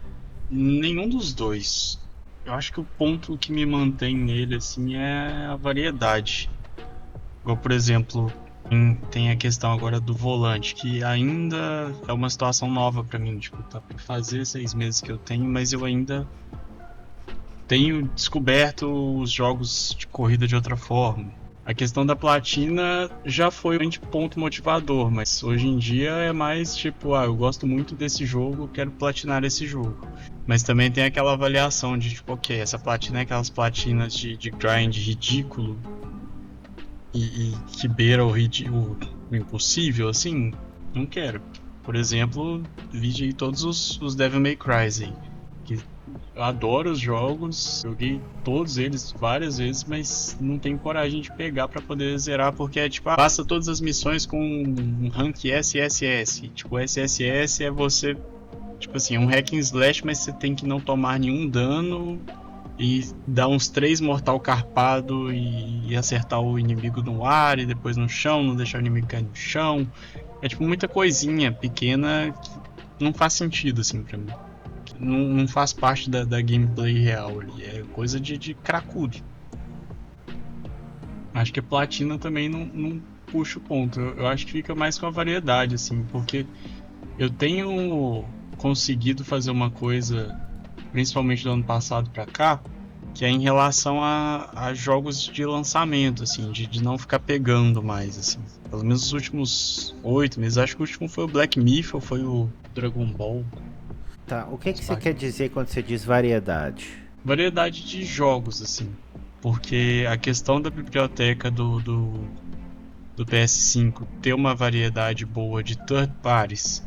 nenhum dos dois. Eu acho que o ponto que me mantém nele, assim, é a variedade. Igual, por exemplo, tem a questão agora do volante, que ainda é uma situação nova pra mim. Tipo, tá pra fazer 6 meses que eu tenho, mas eu ainda tenho descoberto os jogos de corrida de outra forma. A questão da platina já foi um ponto motivador, mas hoje em dia é mais tipo, eu gosto muito desse jogo, quero platinar esse jogo. Mas também tem aquela avaliação de tipo, ok, essa platina é aquelas platinas de grind ridículo, e que beira o impossível, assim, não quero. Por exemplo, vide aí todos os Devil May Cry aí. Que eu adoro os jogos, joguei todos eles várias vezes, mas não tenho coragem de pegar pra poder zerar, porque é tipo, passa todas as missões com um rank SSS. Tipo, SSS é você, tipo assim, é um hack and slash, mas você tem que não tomar nenhum dano e dar uns 3 mortal carpado e acertar o inimigo no ar e depois no chão, não deixar o inimigo cair no chão. É tipo muita coisinha pequena que não faz sentido assim pra mim. Não faz parte da gameplay real ali. É coisa de cracudo. Acho que a platina também não puxa o ponto. Eu acho que fica mais com a variedade, assim, porque eu tenho conseguido fazer uma coisa, principalmente do ano passado pra cá, que é em relação a jogos de lançamento, assim, de não ficar pegando mais, assim. Pelo menos os últimos 8 meses. Acho que o último foi o Black Myth ou foi o Dragon Ball. Tá, o que você quer dizer quando você diz variedade? Variedade de jogos, assim. Porque a questão da biblioteca do PS5 ter uma variedade boa de third parties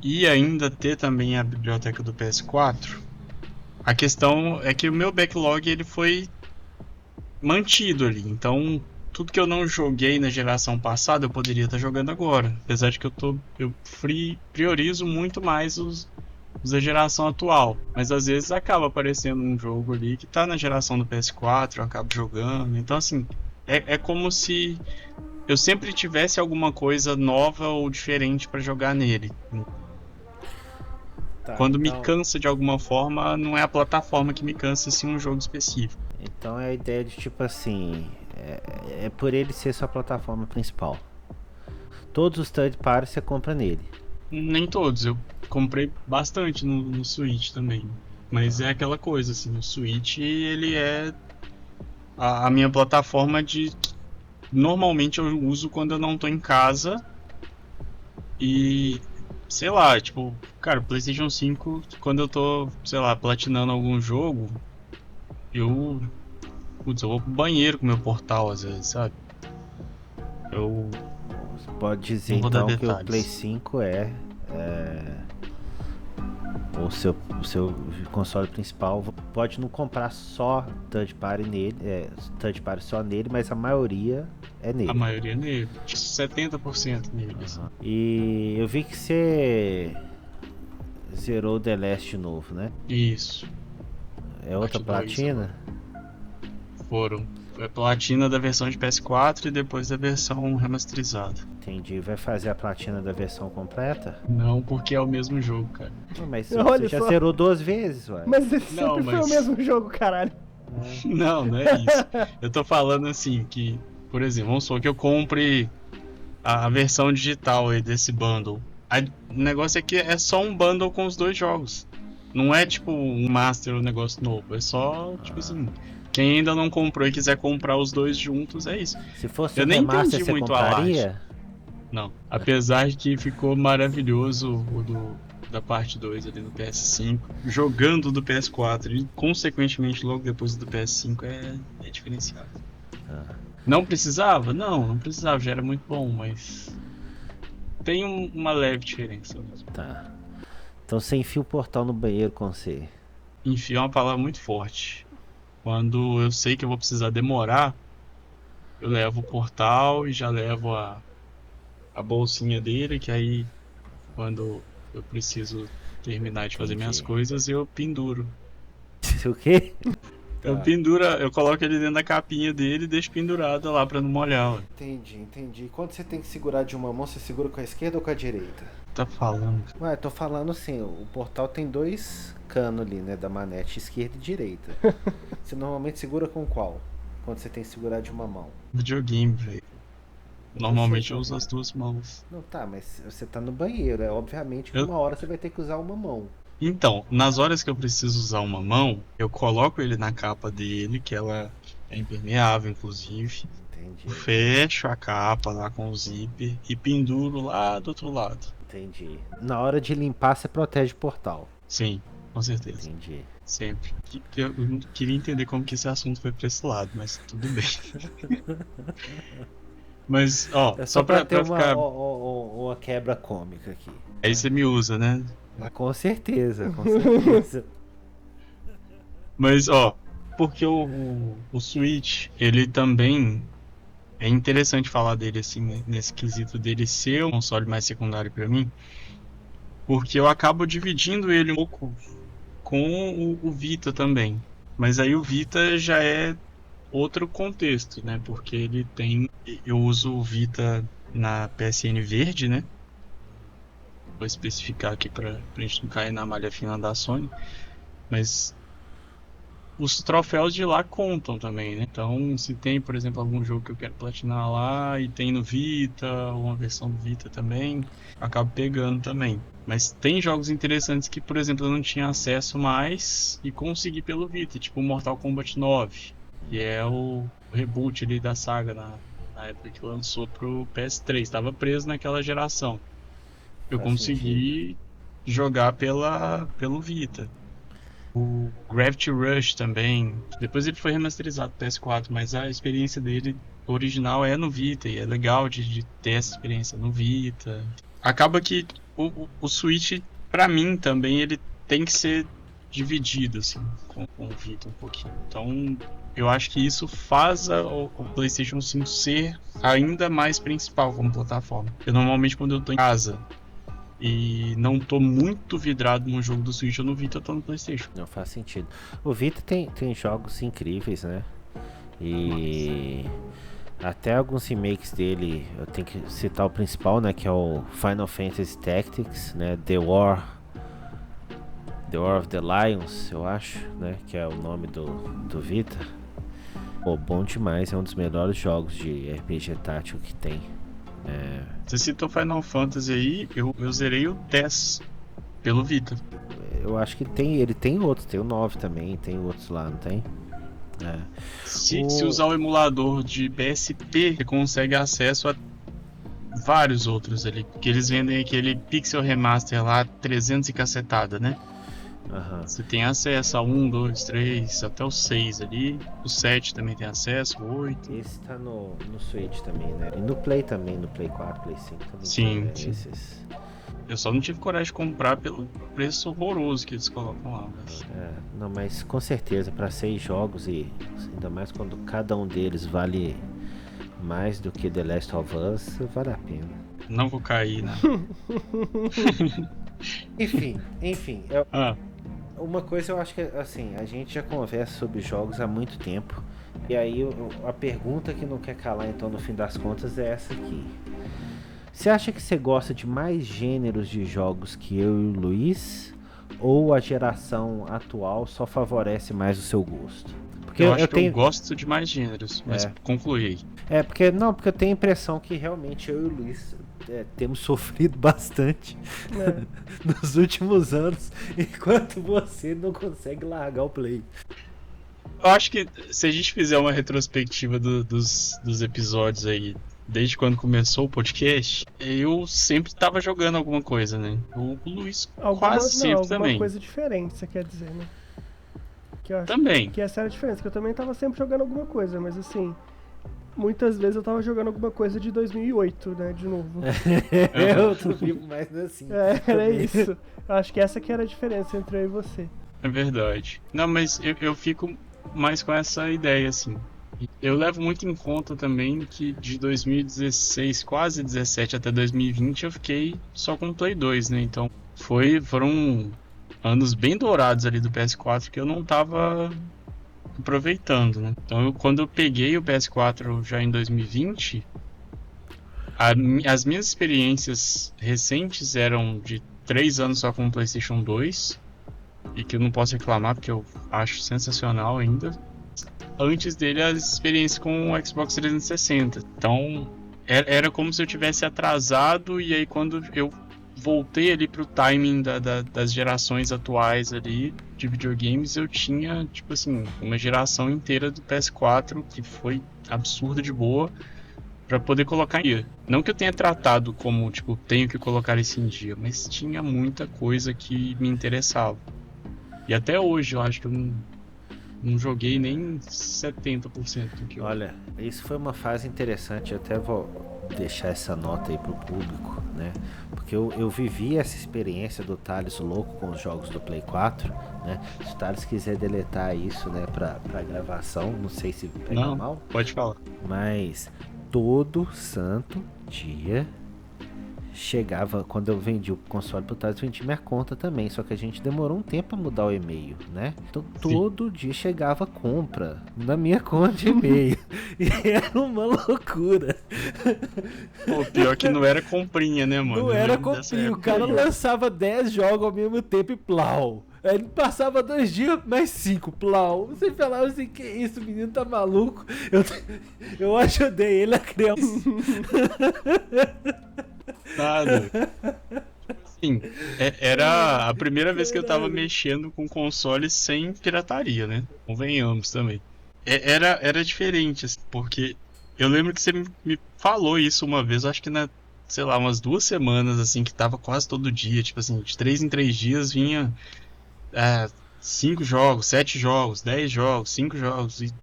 e ainda ter também a biblioteca do PS4, a questão é que o meu backlog ele foi mantido ali. Então, tudo que eu não joguei na geração passada eu poderia estar jogando agora. Apesar de que eu priorizo muito mais os da geração atual. Mas às vezes acaba aparecendo um jogo ali que tá na geração do PS4, eu acabo jogando. Então, assim, é como se eu sempre tivesse alguma coisa nova ou diferente pra jogar nele. Tá, Quando me então, cansa de alguma forma, não é a plataforma que me cansa, sim um jogo específico. então é a ideia de tipo assim, é por ele ser sua plataforma principal. Todos os third parties você compra nele. Nem todos, eu comprei bastante no Switch também. Mas é aquela coisa, assim, o Switch ele é a minha plataforma de. Normalmente eu uso quando eu não tô em casa. E sei lá, tipo, cara, o PlayStation 5, quando eu tô, sei lá, platinando algum jogo, eu. Putz, eu vou pro banheiro com o meu portal às vezes, sabe? Eu Você pode dizer não vou dar então que o Play detalhes. 5 é o seu console principal. Pode não comprar só third party nele, third party só nele, mas a maioria é A nele. maioria é nele, 70% nele, assim. E eu vi que você zerou o The Last de novo, né? Isso, É outra parte 2 platina? agora. Foram. Foi a platina da versão de PS4 e depois da versão remasterizada. Entendi. Vai fazer a platina da versão completa? Não, porque é o mesmo jogo, cara. Não, mas Olha você já só. zerou 2 vezes, ué. Mas esse Não, sempre foi o mas- mesmo jogo, caralho. Não é isso. Eu tô falando assim que, por exemplo, vamos supor que eu compre a versão digital aí desse bundle. O negócio é que é só um bundle com os dois jogos. Não é tipo um master ou um negócio novo. É só, tipo assim, quem ainda não comprou e quiser comprar os dois juntos, é isso. Se fosse Eu o nem remaster, entendi você muito a compraria? Não. Apesar de que ficou maravilhoso da parte 2 ali no PS5. Jogando do PS4 e, consequentemente, logo depois do PS5 é diferenciado. Não precisava? Não precisava, já era muito bom, mas tem uma leve diferença mesmo. Tá. Então você enfia o portal no banheiro com você. Enfim, é uma palavra muito forte. Quando eu sei que eu vou precisar demorar, eu levo o portal e já levo a bolsinha dele, que aí quando eu preciso terminar de fazer minhas Entendi. coisas, eu penduro. O quê? Eu penduro, eu coloco ele dentro da capinha dele e deixo pendurado lá pra não molhar. Ué. Entendi. Quando você tem que segurar de uma mão, você segura com a esquerda ou com a direita? Tá falando. Ué, tô falando assim, o portal tem 2 canos ali, né? Da manete, esquerda e direita. Você normalmente segura com qual? Quando você tem que segurar de uma mão? Videogame, velho. Normalmente eu Você- uso as duas mãos. Não, tá, mas você tá no banheiro, obviamente que Eu- uma hora você vai ter que usar uma mão. Então, nas horas que eu preciso usar uma mão, eu coloco ele na capa dele, que ela é impermeável, inclusive. Entendi, Fecho a capa lá com o zíper e penduro lá do outro lado. entendi. Na hora de limpar, você protege o portal. Sim, com certeza. Entendi. Sempre. Eu não queria entender como que esse assunto foi pra esse lado, mas tudo bem. Mas, ó, É só pra ter ficar. uma quebra cômica aqui. Aí você me usa, né? Com certeza, com certeza. Mas, ó, porque o Switch, ele também. É interessante falar dele, assim, né, nesse quesito dele ser um console mais secundário pra mim, porque eu acabo dividindo ele um pouco com o Vita também. Mas aí o Vita já é outro contexto, né? Porque ele tem. Eu uso o Vita na PSN verde, né? Vou especificar aqui pra gente não cair na malha fina da Sony. Mas os troféus de lá contam também, né? Então, se tem, por exemplo, algum jogo que eu quero platinar lá e tem no Vita, ou uma versão do Vita também, acabo pegando também. Mas tem jogos interessantes que, por exemplo, eu não tinha acesso mais e consegui pelo Vita, tipo Mortal Kombat 9, que é o reboot ali da saga na época que lançou pro PS3. Estava preso naquela geração. Eu Faz sentido. consegui jogar pelo Vita. O Gravity Rush também. Depois ele foi remasterizado pro PS4, mas a experiência dele original é no Vita e é legal de ter essa experiência no Vita. Acaba que o Switch, pra mim também, ele tem que ser dividido assim, com o Vita um pouquinho. Então, eu acho que isso faz o PlayStation 5 ser ainda mais principal como plataforma. Eu normalmente quando eu tô em casa e não tô muito vidrado num jogo do Switch ou no Vita, eu tô no PlayStation. Não faz sentido. O Vita tem jogos incríveis, né? E até alguns remakes dele, eu tenho que citar o principal, né? Que é o Final Fantasy Tactics, né? The War of the Lions, eu acho, né? Que é o nome do Vita. Pô, bom demais, é um dos melhores jogos de RPG tático que tem. Você citou Final Fantasy aí, eu zerei o 10 pelo Vita. Eu acho que ele tem outros, tem o 9 também, tem outros lá, não tem? É. Se usar o emulador de PSP, você consegue acesso a vários outros ali. Porque eles vendem aquele Pixel Remaster lá, 300 e cacetada, né? Aham. Você tem acesso a 1, 2, 3, até o 6 ali. O 7 também tem acesso, o 8. Esse tá no Switch também, né? E no Play também, no Play 4, Play 5 também Sim, tem, né? sim. Esses. Eu só não tive coragem de comprar pelo preço horroroso que eles colocam lá. Mas... Não, mas com certeza, para 6 jogos e ainda mais quando cada um deles vale mais do que The Last of Us, vale a pena. não vou cair, né? Enfim, uma coisa eu acho que assim, a gente já conversa sobre jogos há muito tempo. E aí a pergunta que não quer calar então no fim das contas é essa aqui. Você acha que você gosta de mais gêneros de jogos que eu e o Luiz? Ou a geração atual só favorece mais o seu gosto? Porque eu acho que eu gosto de mais gêneros, mas concluí aí. porque eu tenho a impressão que realmente eu e o Luiz temos sofrido bastante nos últimos anos, enquanto você não consegue largar o Play. Eu acho que se a gente fizer uma retrospectiva dos episódios aí, desde quando começou o podcast, eu sempre tava jogando alguma coisa, né? O Luiz quase sempre também. Alguma coisa diferente, você quer dizer, né? Que eu acho Também. que essa era a diferença, que eu também tava sempre jogando alguma coisa, mas assim, muitas vezes eu tava jogando alguma coisa de 2008, né, de novo. Eu tô vivo mais assim. Era isso. Eu acho que essa que era a diferença entre eu e você. É verdade. Não, mas eu fico mais com essa ideia, assim. Eu levo muito em conta também que de 2016, quase 17 até 2020, eu fiquei só com o Play 2, né? Então foram anos bem dourados ali do PS4 que eu não tava aproveitando, né? Então quando eu peguei o PS4 já em 2020, as minhas experiências recentes eram de 3 anos só com o PlayStation 2, e que eu não posso reclamar porque eu acho sensacional ainda. Antes dele, as experiências com o Xbox 360. Então era como se eu tivesse atrasado, e aí quando eu voltei ali pro timing das gerações atuais ali de videogames, eu tinha, tipo assim, uma geração inteira do PS4 que foi absurda de boa pra poder colocar em dia. Não que eu tenha tratado como, tipo, tenho que colocar isso em dia, mas tinha muita coisa que me interessava. E até hoje eu acho que eu não joguei nem 70% do que eu... Olha, isso foi uma fase interessante, eu até vou deixar essa nota aí pro público, né? Porque eu vivi essa experiência do Thales louco com os jogos do Play 4, né? Se o Thales quiser deletar isso, né, pra gravação, não sei se pega Não, mal, pode falar. mas todo santo dia chegava, quando eu vendi o console pro Thales, eu vendi minha conta também, só que a gente demorou um tempo pra mudar o e-mail, né? Então todo dia chegava compra na minha conta de e-mail. E era uma loucura. Pô, pior que não era comprinha, né, mano? Não Eu era lembro dessa comprinho, o época cara aí. lançava 10 jogos ao mesmo tempo e plau. Aí ele passava 2 dias, mais 5, plau. Você falava assim, que isso, o menino tá maluco? Eu ajudei ele a criar Nada. Assim, era a primeira vez que eu tava mexendo com console sem pirataria, né? Convenhamos também. Era diferente, assim, porque eu lembro que você me falou isso uma vez, eu acho que sei lá, umas 2 semanas, assim, que tava quase todo dia, tipo assim, de 3 em 3 dias vinha 5 jogos, 7 jogos, 10 jogos, 5 jogos, e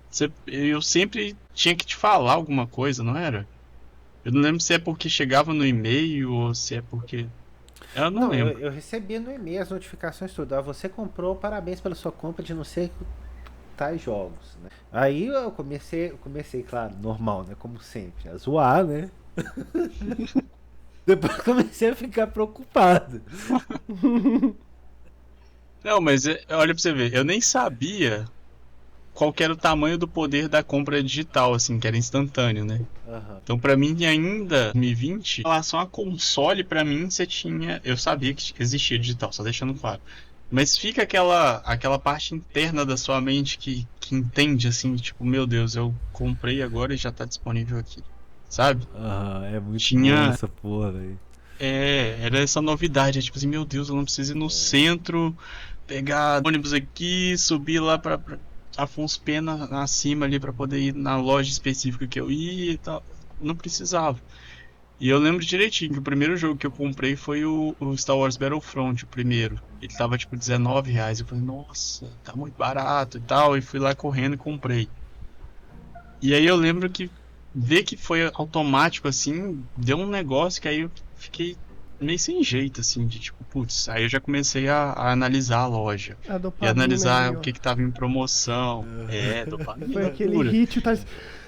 eu sempre tinha que te falar alguma coisa, não era? Eu não lembro se é porque chegava no e-mail ou se é porque... Eu não Não, lembro. eu recebia no e-mail as notificações tudo. Você comprou, parabéns pela sua compra de não sei tais jogos, né? Aí eu comecei, claro, normal, né? Como sempre, a zoar, né? Depois comecei a ficar preocupado. Não, mas olha pra você ver, eu nem sabia qual que era o tamanho do poder da compra digital, assim, que era instantâneo, né? Uhum. Então, pra mim, ainda 2020, em relação a console, pra mim, eu sabia que existia digital, só deixando claro. Mas fica aquela parte interna da sua mente que entende, assim, tipo, meu Deus, eu comprei agora e já tá disponível aqui, sabe? É muito Tinha- bom essa porra, velho. Era essa novidade, tipo assim, meu Deus, eu não preciso ir no centro, pegar ônibus aqui, subir lá pra Afonso Pena acima ali pra poder ir na loja específica que eu ia e tal. Não precisava. E eu lembro direitinho que o primeiro jogo que eu comprei foi o Star Wars Battlefront, o primeiro. Ele tava tipo R$19. Eu falei, nossa, tá muito barato e tal. E fui lá correndo e comprei. E aí eu lembro que ver que foi automático assim, deu um negócio que aí eu fiquei meio sem jeito, assim, de tipo, putz, aí eu já comecei a analisar a loja. A E dopamina analisar ali, o ó. que tava em promoção. Dopamina Foi aquele pura. hit, o Thales...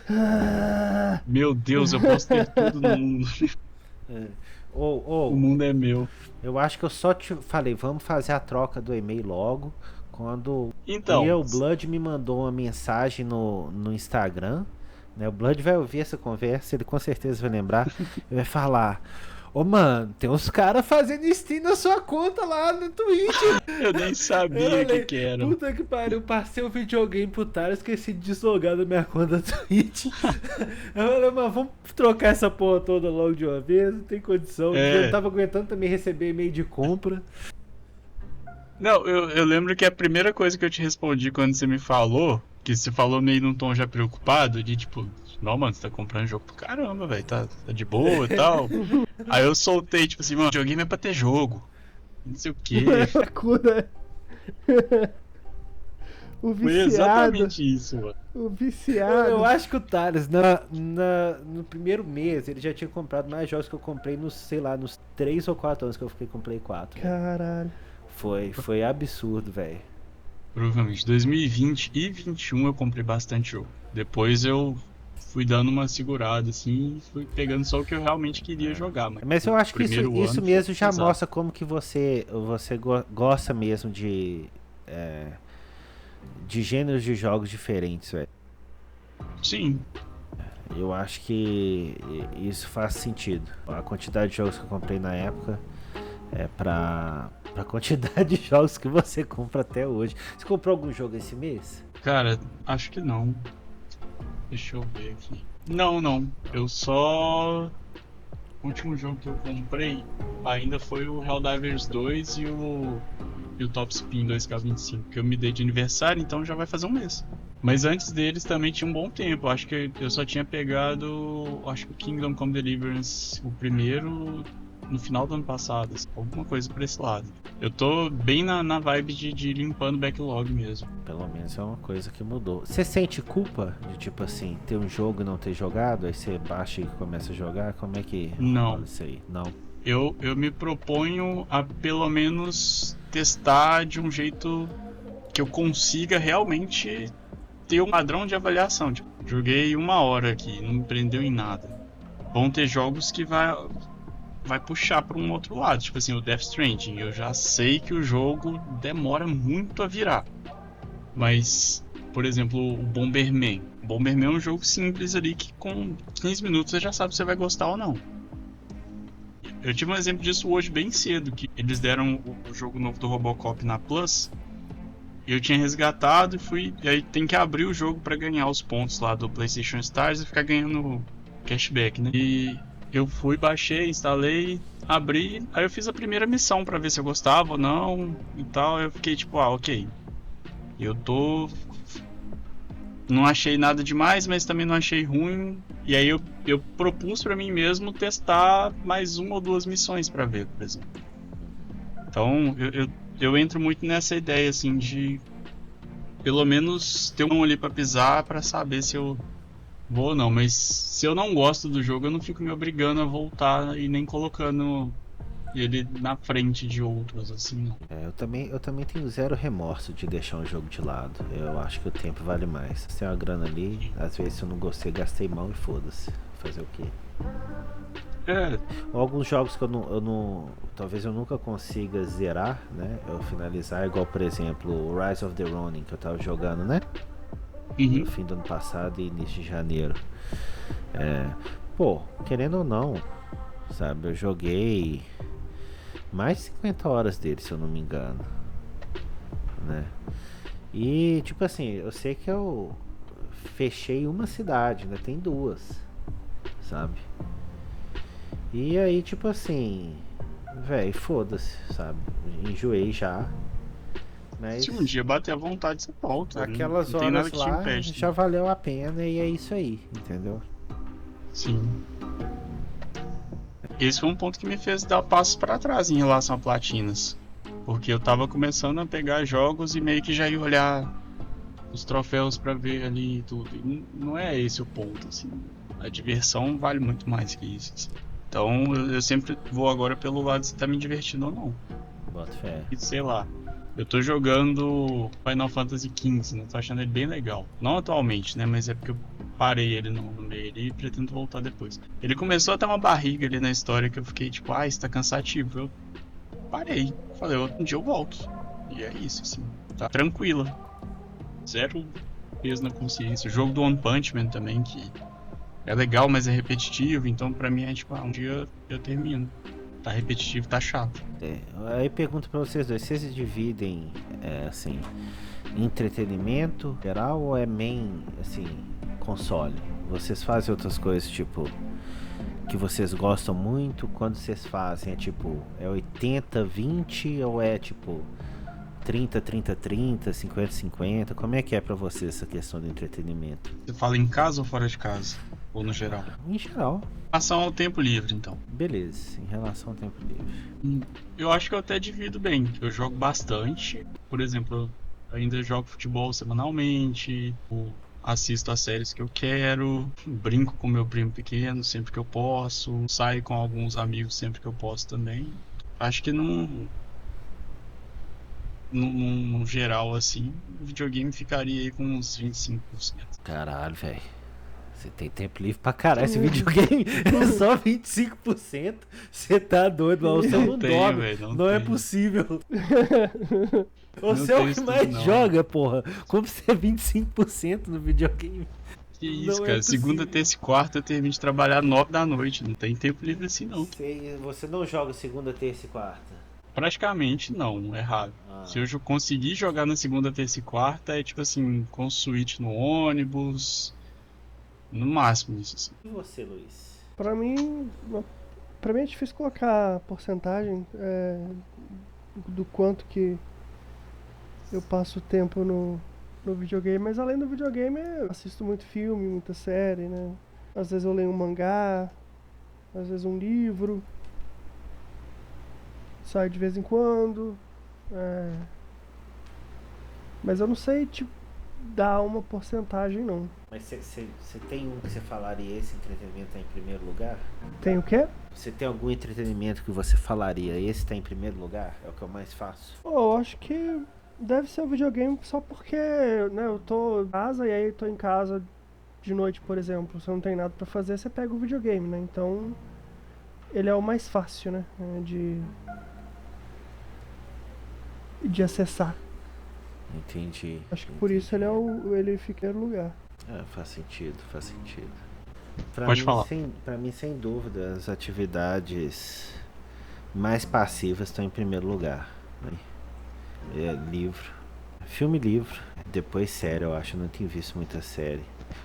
Ah, Meu Deus, eu posso ter tudo no mundo. O mundo é meu. Eu acho que eu só te falei, vamos fazer a troca do e-mail logo. Quando Então, o Blood me mandou uma mensagem no Instagram, né? O Blood vai ouvir essa conversa, ele com certeza vai lembrar. Ele vai falar: ô mano, tem uns caras fazendo Steam na sua conta lá no Twitch. eu nem sabia o que era. Puta que pariu, passei o videogame pro Tara, esqueci de deslogar da minha conta Twitch. Eu falei, mano, vamos trocar essa porra toda logo de uma vez, não tem condição. Eu não tava aguentando também receber e-mail de compra. Não, eu lembro que a primeira coisa que eu te respondi quando você me falou, que você falou meio num tom já preocupado, de tipo, não, mano, você tá comprando jogo pro caramba, velho, tá de boa e tal. Aí eu soltei, tipo assim, mano, videogame é pra ter jogo. Não sei o quê. cura. O Foi viciado. exatamente isso, mano. O viciado. Eu acho que o Thales, no primeiro mês, ele já tinha comprado mais jogos que eu comprei nos, sei lá, nos 3 ou 4 anos que eu fiquei com Play 4. Caralho. Foi absurdo, velho. Provavelmente 2020 e 2021 eu comprei bastante jogo. Depois eu fui dando uma segurada assim, e fui pegando só o que eu realmente queria jogar. Mas eu acho que isso ano mesmo foi já pesado. mostra como que você gosta mesmo de gêneros de jogos diferentes, velho. Sim, Eu acho que isso faz sentido. A quantidade de jogos que eu comprei na época é pra quantidade de jogos que você compra até hoje. Você comprou algum jogo esse mês? cara, acho que não. Deixa eu ver aqui. Não. Eu só... O último jogo que eu comprei ainda foi o Helldivers 2 e o Top Spin 2K25, que eu me dei de aniversário, então já vai fazer um mês. Mas antes deles também tinha um bom tempo. Acho que eu só tinha pegado, acho que o Kingdom Come Deliverance, o primeiro, no final do ano passado, assim, alguma coisa por esse lado. Eu tô bem na vibe de ir limpando backlog mesmo. Pelo menos é uma coisa que mudou. Você sente culpa de tipo assim, ter um jogo e não ter jogado? Aí você baixa e começa a jogar? Como é que Não. rola isso aí? Não. Eu me proponho a pelo menos testar de um jeito que eu consiga realmente ter um padrão de avaliação. Tipo, joguei 1 hora aqui, não me prendeu em nada. Vão ter jogos que vai puxar para um outro lado. Tipo assim, o Death Stranding. Eu já sei que o jogo demora muito a virar. Mas, por exemplo, o Bomberman. O Bomberman é um jogo simples ali que com 15 minutos você já sabe se você vai gostar ou não. Eu tive um exemplo disso hoje bem cedo, que eles deram o jogo novo do Robocop na Plus. Eu tinha resgatado e aí tem que abrir o jogo pra ganhar os pontos lá do PlayStation Stars e ficar ganhando cashback, né? E eu fui, baixei, instalei, abri, aí eu fiz a primeira missão pra ver se eu gostava ou não e tal. Eu fiquei tipo, ok. Não achei nada demais, mas também não achei ruim. E aí eu propus pra mim mesmo testar mais 1 ou 2 missões pra ver, por exemplo. Então eu entro muito nessa ideia assim de pelo menos ter um ali pra pisar pra saber se eu vou ou não. Mas se eu não gosto do jogo, eu não fico me obrigando a voltar e nem colocando ele na frente de outros, assim, não. Eu também tenho zero remorso de deixar um jogo de lado. Eu acho que o tempo vale mais. Se tem uma grana ali, às vezes eu não gostei, gastei mal e foda-se. Fazer o quê? É, Alguns jogos que eu não. Talvez eu nunca consiga zerar, né? Eu finalizar, igual por exemplo o Rise of the Ronin, que eu tava jogando, né? No fim do ano passado e início de janeiro. Pô, querendo ou não, sabe? Eu joguei mais de 50 horas dele, se eu não me engano, né? E tipo assim, eu sei que eu fechei uma cidade, né? Tem 2, sabe? E aí tipo assim, véi, foda-se, sabe? Enjoei já. Mas se um dia bater a vontade, você volta. aquelas não tem nada horas que te lá impede. já valeu a pena e é isso aí, entendeu? Sim. Esse foi um ponto que me fez dar passos para trás em relação a platinas. Porque eu tava começando a pegar jogos e meio que já ia olhar os troféus pra ver ali e tudo. E não é esse o ponto, assim. A diversão vale muito mais que isso, assim. Então eu sempre vou agora pelo lado se tá me divertindo ou não. Bota fé. E sei lá. Eu tô jogando Final Fantasy XV, né? Tô achando ele bem legal. Não atualmente, né? Mas é porque eu parei ele no meio ali e pretendo voltar depois. Ele começou a ter uma barriga ali na história que eu fiquei tipo, isso tá cansativo. Eu parei. Falei, um dia eu volto. E é isso, assim. Tá tranquila. Zero peso na consciência. O jogo do One Punch Man também, que é legal, mas é repetitivo. Então pra mim é tipo, um dia eu termino. Tá repetitivo, tá chato. Aí pergunto pra vocês dois, vocês se dividem assim, entretenimento geral ou é main, assim, console? Vocês fazem outras coisas, tipo, que vocês gostam muito? Quando vocês fazem, é tipo, é 80-20 ou é tipo 30-30-30, 50-50? Como é que é pra vocês essa questão do entretenimento? Você fala em casa ou fora de casa? Ou no geral? Em geral, Relação ao tempo livre, então. beleza, em relação ao tempo livre. Eu acho que eu até divido bem. Eu jogo bastante. Por exemplo, eu ainda jogo futebol semanalmente. Assisto as séries que eu quero. Brinco com meu primo pequeno sempre que eu posso. Saio com alguns amigos sempre que eu posso também. Acho que num geral assim, o videogame ficaria aí com uns 25%. Caralho, velho. Você tem tempo livre pra caralho. Esse videogame é só 25%. Você tá doido, mas você não tenho, dorme. véio, não é tenho. possível. Não Você é o tenho que isso mais tudo, não. joga, porra. Como você é 25% no videogame? Que isso, Não é cara. possível. Segunda, terça e quarta eu termino de trabalhar 9 da noite. Não tem tempo livre assim, não. Você não joga segunda, terça e quarta? Praticamente não, é raro. Se eu conseguir jogar na segunda, terça e quarta, é tipo assim, com Switch no ônibus. No máximo isso, assim. E você, Luiz? Pra mim é difícil colocar porcentagem do quanto que eu passo tempo no videogame, mas além do videogame eu assisto muito filme, muita série, né? Às vezes eu leio um mangá, às vezes um livro. Sai de vez em quando. Mas eu não sei te dar uma porcentagem, não. Mas você tem um que você falaria esse entretenimento tá em primeiro lugar? Tem o quê? Você tem algum entretenimento que você falaria esse tá em primeiro lugar? É o que eu mais faço. Eu acho que deve ser o videogame só porque, né, eu tô em casa e aí tô em casa de noite, por exemplo. Se não tem nada pra fazer, você pega o videogame, né? Então, ele é o mais fácil, né, de acessar. Entendi. Acho que por isso ele fica em primeiro lugar. Faz sentido. Pra Pode mim, falar. Pra mim, sem dúvida, as atividades mais passivas estão em primeiro lugar. Né? Livro. Filme e livro. Depois série, eu acho. Eu não tenho visto muita série.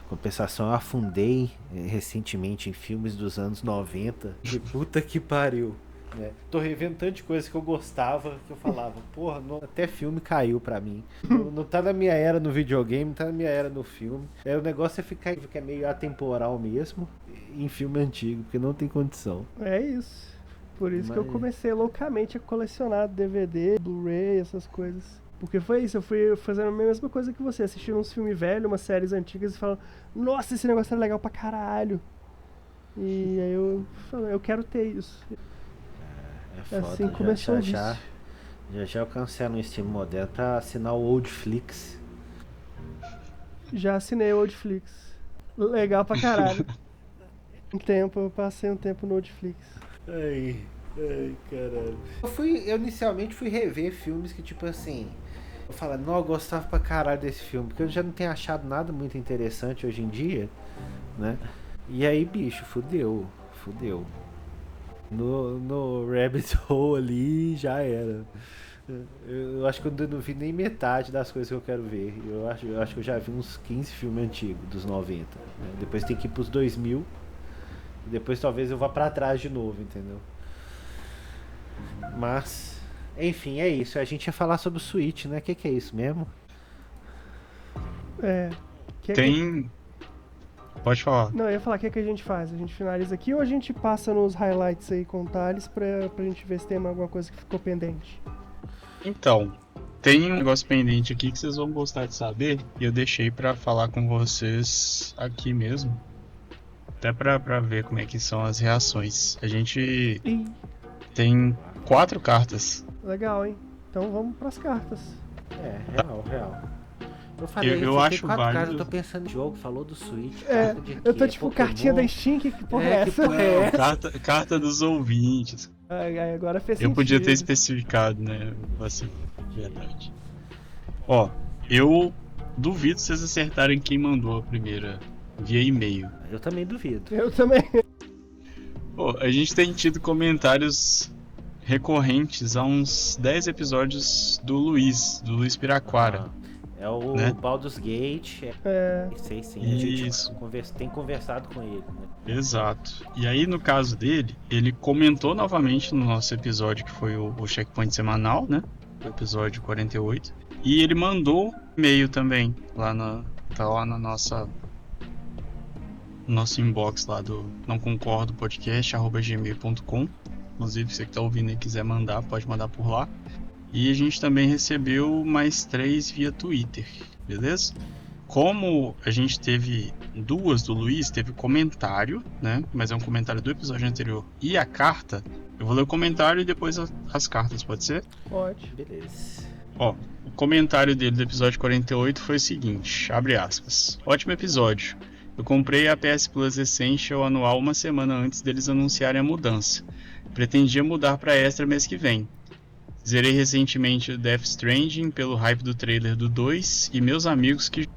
Compensação, eu afundei recentemente em filmes dos anos 90. Que puta que pariu. Né? Tô revendo tanto de coisa que eu gostava, que eu falava, porra, até filme caiu pra mim. Não tá na minha era no videogame, não tá na minha era no filme. O negócio é ficar meio atemporal mesmo em filme antigo, porque não tem condição. É isso. Por isso que eu comecei loucamente a colecionar DVD, Blu-ray, essas coisas. Porque foi isso, eu fui fazendo a mesma coisa que você, assistindo uns filmes velhos, umas séries antigas e falando, nossa, esse negócio é legal pra caralho. E aí eu falei, eu quero ter isso. É foda. Assim começou o vício. Já eu cancelo um Steam moderno pra assinar o Oldflix. Já assinei o Oldflix. Legal pra caralho. Eu passei um tempo no Oldflix. Ai, caralho. Eu inicialmente fui rever filmes que, tipo assim, eu falava, não, eu gostava pra caralho desse filme, porque eu já não tenho achado nada muito interessante hoje em dia, né? E aí, bicho, fudeu. No Rabbit Hole ali já era. Eu acho que eu não vi nem metade das coisas que eu quero ver. Eu acho que eu já vi uns 15 filmes antigos, dos 90. Né? Depois tem que ir pros 2000. E depois talvez eu vá pra trás de novo, entendeu? Mas, enfim, é isso. A gente ia falar sobre o Switch, né? O que é isso mesmo? Tem. Pode falar. Não, eu ia falar, o que a gente faz? A gente finaliza aqui ou a gente passa nos highlights aí com o Thales pra gente ver se tem alguma coisa que ficou pendente? Então, tem um negócio pendente aqui que vocês vão gostar de saber e eu deixei pra falar com vocês aqui mesmo. Até pra ver como é que são as reações. A gente tem 4 cartas. Legal, hein? Então vamos pras cartas. Real. Eu falei, eu acho válido. Eu tô pensando em jogo, falou do Switch. Eu tô tipo, Pokémon? cartinha da Steam, que porra é essa? Carta dos ouvintes. Agora fez sentido. Eu podia ter especificado, né? Assim, verdade. Ó, eu duvido vocês acertarem quem mandou a primeira via e-mail. Eu também duvido. Eu também. Pô, a gente tem tido comentários recorrentes há uns 10 episódios do Luiz Piraquara. É o né? Baldur's Gate. Sei sim. Isso. A gente tem conversado com ele, né? Exato. E aí, no caso dele, ele comentou novamente no nosso episódio, que foi o Checkpoint semanal, né? O episódio 48. E ele mandou e-mail também, tá lá na nosso inbox lá do nãoconcordopodcast@gmail.com. Inclusive, se você que tá ouvindo e quiser mandar, pode mandar por lá. E a gente também recebeu mais 3 via Twitter, beleza? Como a gente teve 2 do Luiz, teve comentário, né? Mas é um comentário do episódio anterior. E a carta, eu vou ler o comentário e depois as cartas, pode ser? Pode. Beleza. Ó, o comentário dele do episódio 48 foi o seguinte, abre aspas. Ótimo episódio. Eu comprei a PS Plus Essential anual uma semana antes deles anunciarem a mudança. Pretendia mudar para Extra mês que vem. Zerei recentemente o Death Stranding pelo hype do trailer do 2 e meus amigos que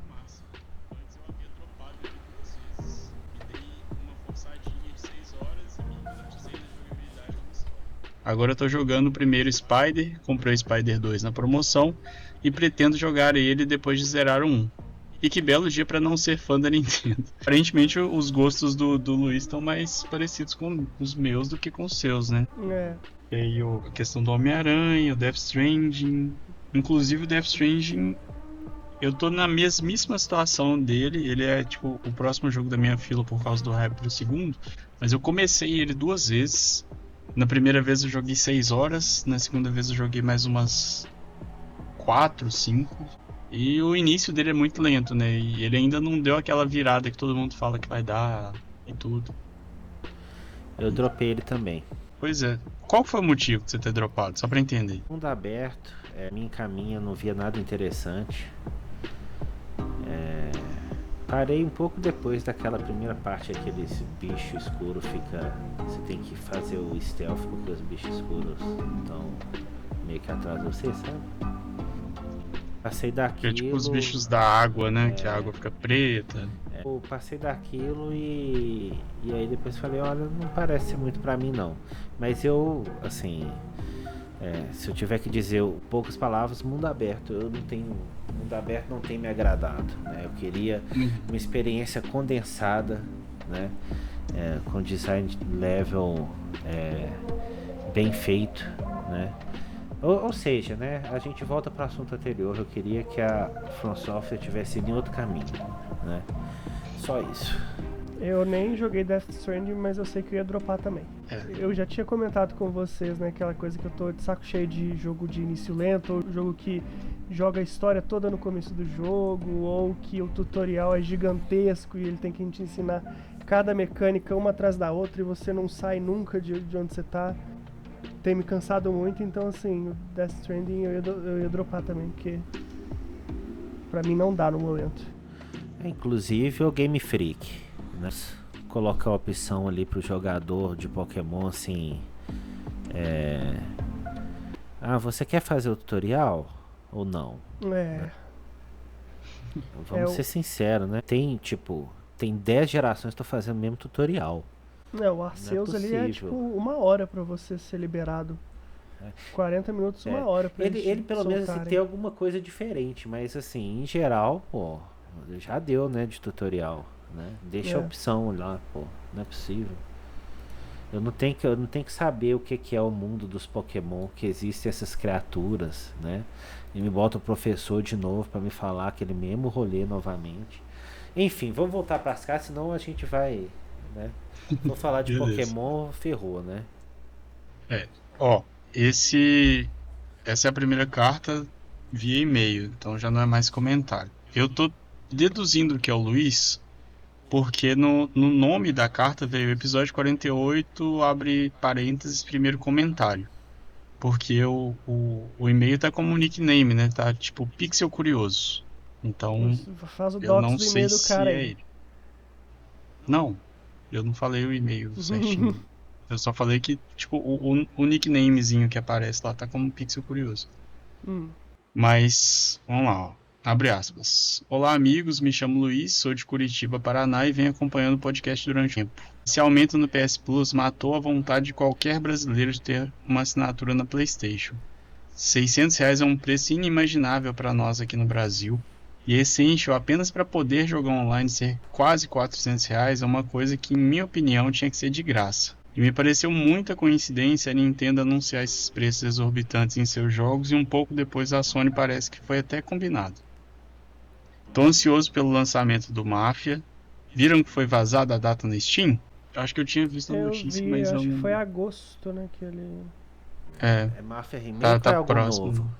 agora eu tô jogando o primeiro Spider, comprei o Spider 2 na promoção e pretendo jogar ele depois de zerar o 1. E que belo dia pra não ser fã da Nintendo. Aparentemente os gostos do Luiz estão mais parecidos com os meus do que com os seus, né? E aí a questão do Homem-Aranha, o Death Stranding. Inclusive o Death Stranding, eu tô na mesmíssima situação dele. Ele é tipo o próximo jogo da minha fila por causa do hype pro segundo. Mas eu comecei ele 2 vezes. Na primeira vez eu joguei 6 horas, na segunda vez eu joguei mais umas 4, 5. E o início dele é muito lento, né? E ele ainda não deu aquela virada que todo mundo fala que vai dar e tudo. Eu dropei ele também. Pois é. Qual foi o motivo de você ter dropado? Só pra entender. Mundo aberto, me encaminha, não via nada interessante. Parei um pouco depois daquela primeira parte, aqueles bichos escuros fica. Você tem que fazer o stealth porque os bichos escuros estão meio que atrás de você, sabe? Passei Que daquilo. é tipo os bichos da água, né? Que a água fica preta. Eu passei daquilo e aí depois falei, olha, não parece ser muito pra mim não. Mas eu, assim, se eu tiver que dizer poucas palavras, mundo aberto, mundo aberto não tem me agradado, né? Eu queria uma experiência condensada, né? Com design level bem feito, né? Ou seja, né? A gente volta para o assunto anterior. Eu queria que a From Software tivesse ido em outro caminho, né? Só isso. Eu nem joguei Death Stranding, mas eu sei que eu ia dropar também. Eu já tinha comentado com vocês, né? Aquela coisa que eu tô de saco cheio de jogo de início lento, ou jogo que joga a história toda no começo do jogo, ou que o tutorial é gigantesco e ele tem que te ensinar cada mecânica uma atrás da outra e você não sai nunca de onde você tá. Tem me cansado muito, então assim, o Death Stranding eu ia dropar também, porque pra mim não dá no momento. Inclusive o Game Freak, né? Coloca a opção ali pro jogador de Pokémon assim. Você quer fazer o tutorial ou não? Vamos ser sinceros, né? Tem 10 gerações que tô fazendo o mesmo tutorial. O Arceus ali é tipo 1 hora pra você ser liberado. 40 minutos, 1 hora pra ele pelo menos assim, tem alguma coisa diferente, mas assim, em geral, pô, já deu, né, de tutorial, né? Deixa a opção lá, pô, não é possível. Eu não tenho que saber o que é o mundo dos Pokémon, que existem essas criaturas, né? E me bota o professor de novo pra me falar aquele mesmo rolê novamente. Enfim, vamos voltar pras cartas, senão a gente vai, né? Vou falar de Pokémon, ferrou, né? Essa é a primeira carta via e-mail, então já não é mais comentário. Eu tô deduzindo que é o Luiz, porque no nome da carta veio episódio 48, abre parênteses, primeiro comentário. Porque o e-mail tá como nickname, né? Tá tipo Pixel Curioso. Então, faz o eu não docs do e-mail sei do se cara é aí. ele. Não, eu não falei o e-mail certinho. Eu só falei que, tipo, o nicknamezinho que aparece lá tá como Pixel Curioso. Mas, vamos lá, ó. Abre aspas. Olá, amigos. Me chamo Luiz, sou de Curitiba, Paraná e venho acompanhando o podcast durante um tempo. Esse aumento no PS Plus matou a vontade de qualquer brasileiro de ter uma assinatura na PlayStation. R$600 é um preço inimaginável para nós aqui no Brasil. E Essential, apenas para poder jogar online, ser quase R$400 é uma coisa que, em minha opinião, tinha que ser de graça. E me pareceu muita coincidência a Nintendo anunciar esses preços exorbitantes em seus jogos e um pouco depois a Sony parece que foi até combinado. Tô ansioso pelo lançamento do Mafia. Viram que foi vazada a data na Steam? Acho que eu tinha visto a notícia, mas eu acho não... que foi agosto, né, que ele... É Mafia Remake ou é algo próximo. novo?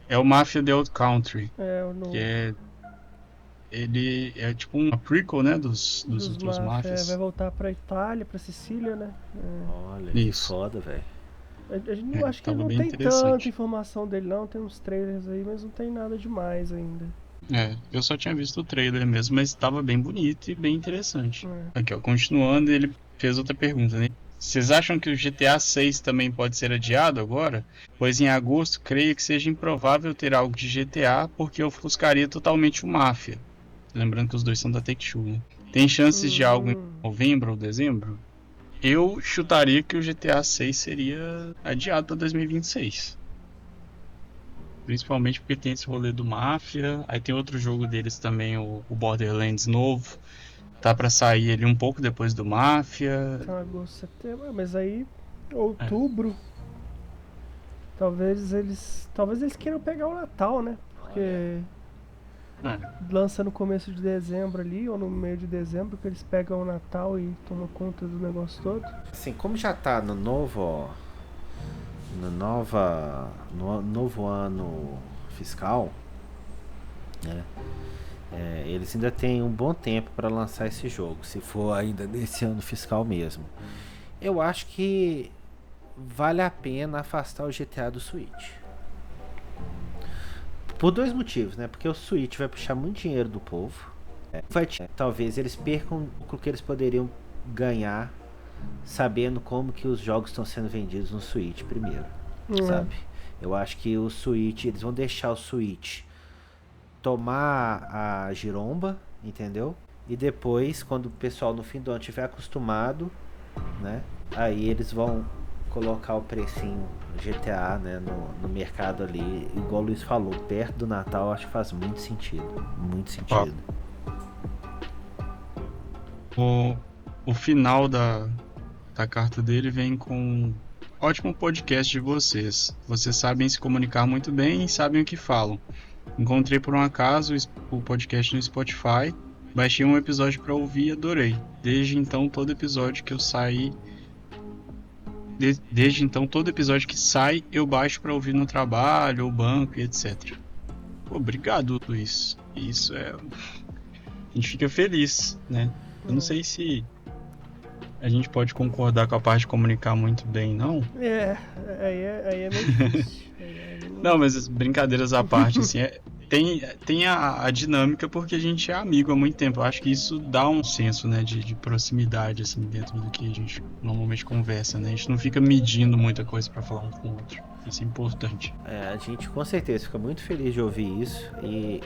É o Mafia The Old Country. O novo. Que ele é tipo uma prequel, né, dos outros Mafias. Vai voltar pra Itália, pra Sicília, né? Olha, que foda, velho. A gente não acho que não tem tanta informação dele não, tem uns trailers aí, mas não tem nada demais ainda. Eu só tinha visto o trailer mesmo, mas estava bem bonito e bem interessante. Aqui, ó, continuando, ele fez outra pergunta, né? Vocês acham que o GTA 6 também pode ser adiado agora? Pois em agosto creio que seja improvável ter algo de GTA, porque ofuscaria totalmente o Mafia. Lembrando que os dois são da Take-Two, né? Tem chances de algo em novembro ou dezembro? Eu chutaria que o GTA 6 seria adiado para 2026. Principalmente porque tem esse rolê do Mafia. Aí tem outro jogo deles também, o Borderlands novo. Tá pra sair ele um pouco depois do Mafia. Então, agosto, setembro, mas aí outubro. Talvez eles queiram pegar o Natal, né? Porque Lança no começo de dezembro ali, ou no meio de dezembro, que eles pegam o Natal e tomam conta do negócio todo. Assim, como já tá no novo, no novo ano fiscal, né? Eles ainda têm um bom tempo para lançar esse jogo, se for ainda nesse ano fiscal mesmo. Eu acho que vale a pena afastar o GTA do Switch. Por dois motivos, né? Porque o Switch vai puxar muito dinheiro do povo. Talvez eles percam o que eles poderiam ganhar sabendo como que os jogos estão sendo vendidos no Switch primeiro, sabe? Eu acho que o Switch, eles vão deixar o Switch tomar a giromba, entendeu? E depois, quando o pessoal no fim do ano estiver acostumado, né? Aí eles vão colocar o precinho GTA, né, no mercado ali, igual o Luiz falou, perto do Natal, acho que faz muito sentido. Muito sentido. O final da carta dele vem com ótimo podcast de vocês. Vocês sabem se comunicar muito bem e sabem o que falam. Encontrei por um acaso o podcast no Spotify, baixei um episódio para ouvir e adorei. Desde então, todo episódio que sai, eu baixo para ouvir no trabalho, ou banco e etc. Pô, obrigado, Luiz. Isso é... A gente fica feliz, né? Eu não sei se a gente pode concordar com a parte de comunicar muito bem, não. Aí é meio difícil. Não, mas brincadeiras à parte, assim, tem a dinâmica porque a gente é amigo há muito tempo. Eu acho que isso dá um senso, né, de proximidade, assim, dentro do que a gente normalmente conversa, né? A gente não fica medindo muita coisa pra falar um com o outro. Isso é importante. A gente com certeza fica muito feliz de ouvir isso e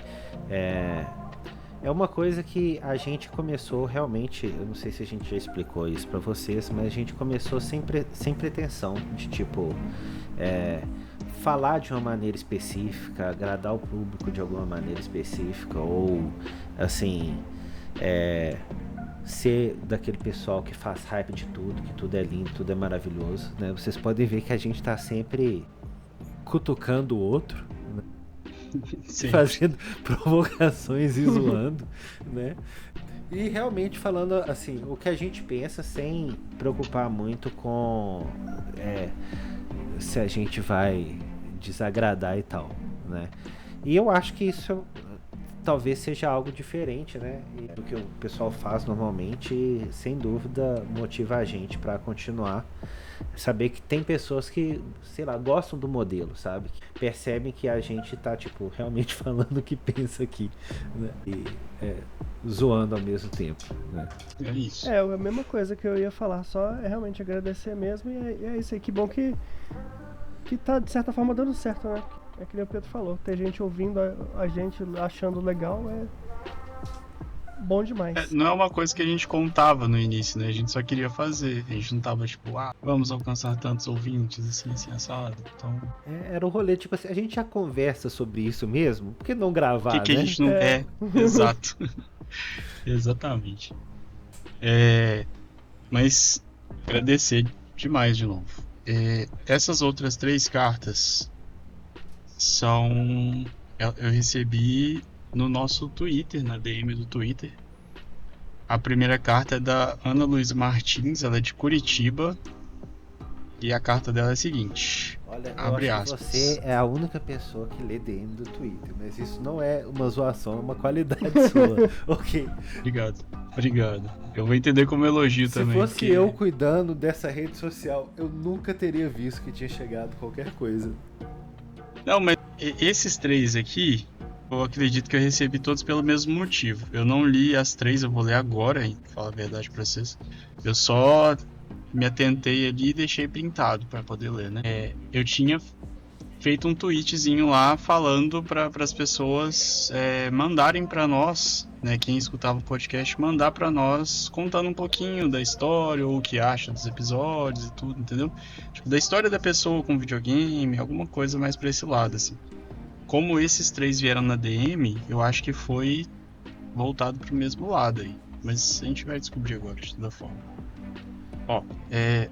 é uma coisa que a gente começou realmente, eu não sei se a gente já explicou isso pra vocês, mas a gente começou sem pretensão de tipo falar de uma maneira específica, agradar o público de alguma maneira específica ou assim ser daquele pessoal que faz hype de tudo, que tudo é lindo, tudo é maravilhoso, né? Vocês podem ver que a gente tá sempre cutucando o outro, né? Fazendo provocações e zoando, né? E realmente falando assim, o que a gente pensa sem preocupar muito com se a gente vai desagradar e tal, né? E eu acho que isso talvez seja algo diferente, né, do que o pessoal faz normalmente e, sem dúvida, motiva a gente para continuar. Saber que tem pessoas que, sei lá, gostam do modelo, sabe? Percebem que a gente tá, tipo, realmente falando o que pensa aqui, né? E zoando ao mesmo tempo, né? É isso. A mesma coisa que eu ia falar, só realmente agradecer mesmo e é isso aí. Que bom que tá, de certa forma, dando certo, né? É que nem o Pedro falou, ter gente ouvindo a gente achando legal é bom demais. Não é uma coisa que a gente contava no início, né? A gente só queria fazer. A gente não tava tipo, vamos alcançar tantos ouvintes, assim, assado. Então... Era um rolê, tipo assim, a gente já conversa sobre isso mesmo? Por que não gravar, que né? a gente não... Exato. Exatamente. Mas agradecer demais de novo. Essas outras 3 cartas eu recebi no nosso Twitter, na DM do Twitter. A primeira carta é da Ana Luísa Martins, ela é de Curitiba. E a carta dela é a seguinte: olha, abre eu aspas. Acho que você é a única pessoa que lê DM do Twitter, mas isso não é uma zoação, é uma qualidade sua. Ok. Obrigado. Eu vou entender como elogio também. Se fosse eu cuidando dessa rede social, eu nunca teria visto que tinha chegado qualquer coisa. Não, mas esses 3 aqui, eu acredito que eu recebi todos pelo mesmo motivo. Eu não li as 3, eu vou ler agora, hein, pra falar a verdade pra vocês. Eu só me atentei ali e deixei printado pra poder ler, né? Eu tinha feito um tweetzinho lá falando para as pessoas mandarem para nós, né, quem escutava o podcast, mandar para nós contando um pouquinho da história ou o que acha dos episódios e tudo, entendeu? Tipo, da história da pessoa com videogame, alguma coisa mais para esse lado, assim. Como esses 3 vieram na DM, eu acho que foi voltado pro mesmo lado aí. Mas a gente vai descobrir agora, de toda forma. Ó,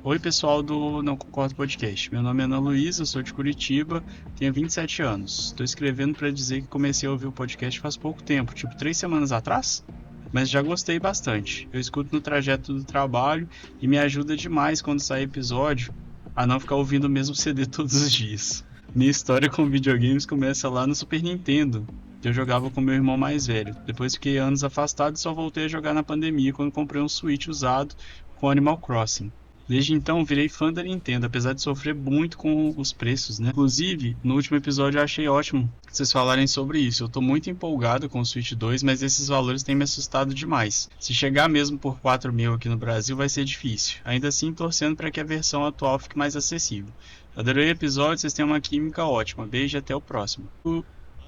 oi pessoal do Não Concordo Podcast. Meu nome é Ana Luísa, eu sou de Curitiba, tenho 27 anos. Estou escrevendo para dizer que comecei a ouvir o podcast faz pouco tempo, tipo 3 semanas atrás, mas já gostei bastante. Eu escuto no trajeto do trabalho e me ajuda demais quando sai episódio a não ficar ouvindo o mesmo CD todos os dias. Minha história com videogames começa lá no Super Nintendo, que eu jogava com meu irmão mais velho. Depois fiquei anos afastado e só voltei a jogar na pandemia quando comprei um Switch usado com Animal Crossing. Desde então virei fã da Nintendo, apesar de sofrer muito com os preços, né? Inclusive, no último episódio eu achei ótimo vocês falarem sobre isso. Eu tô muito empolgado com o Switch 2, mas esses valores têm me assustado demais. Se chegar mesmo por 4 mil aqui no Brasil vai ser difícil. Ainda assim, torcendo para que a versão atual fique mais acessível. Adorei o episódio, vocês têm uma química ótima. Beijo e até o próximo.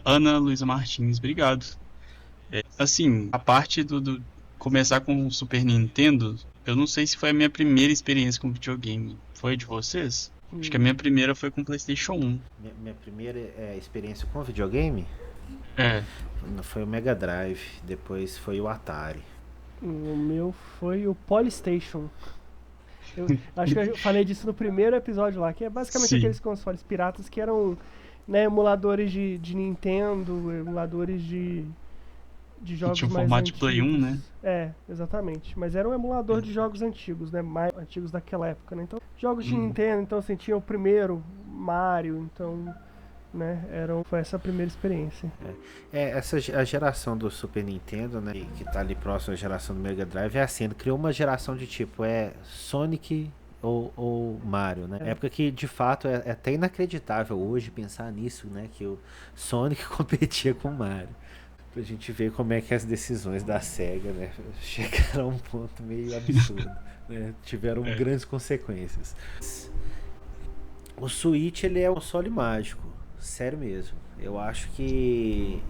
Ana Luísa Martins, obrigado. Assim, a parte do começar com o Super Nintendo, eu não sei se foi a minha primeira experiência com videogame. Foi de vocês? Acho que a minha primeira foi com o PlayStation 1. Minha primeira experiência com videogame É. foi o Mega Drive, depois foi o Atari. O meu foi o Polystation. Eu acho que eu falei disso no primeiro episódio lá, que é basicamente Sim. aqueles consoles piratas que eram, né, emuladores de Nintendo, emuladores de jogos tinha um mais formato de antigos. Play 1, né? É, exatamente. Mas era um emulador de jogos antigos, né? Mais antigos daquela época, né? Então, jogos de Nintendo, então assim, tinha o primeiro, Mario, então, né? Foi essa a primeira experiência. A geração do Super Nintendo, né, que tá ali próximo à geração do Mega Drive, é assim, criou uma geração de tipo, Sonic ou Mario, né? Época que, de fato, é até inacreditável hoje pensar nisso, né? Que o Sonic competia com o Mario. Pra gente ver como é que as decisões da SEGA, né, chegaram a um ponto meio absurdo, né? Tiveram grandes consequências. O Switch, ele é um console mágico, sério mesmo. Eu acho que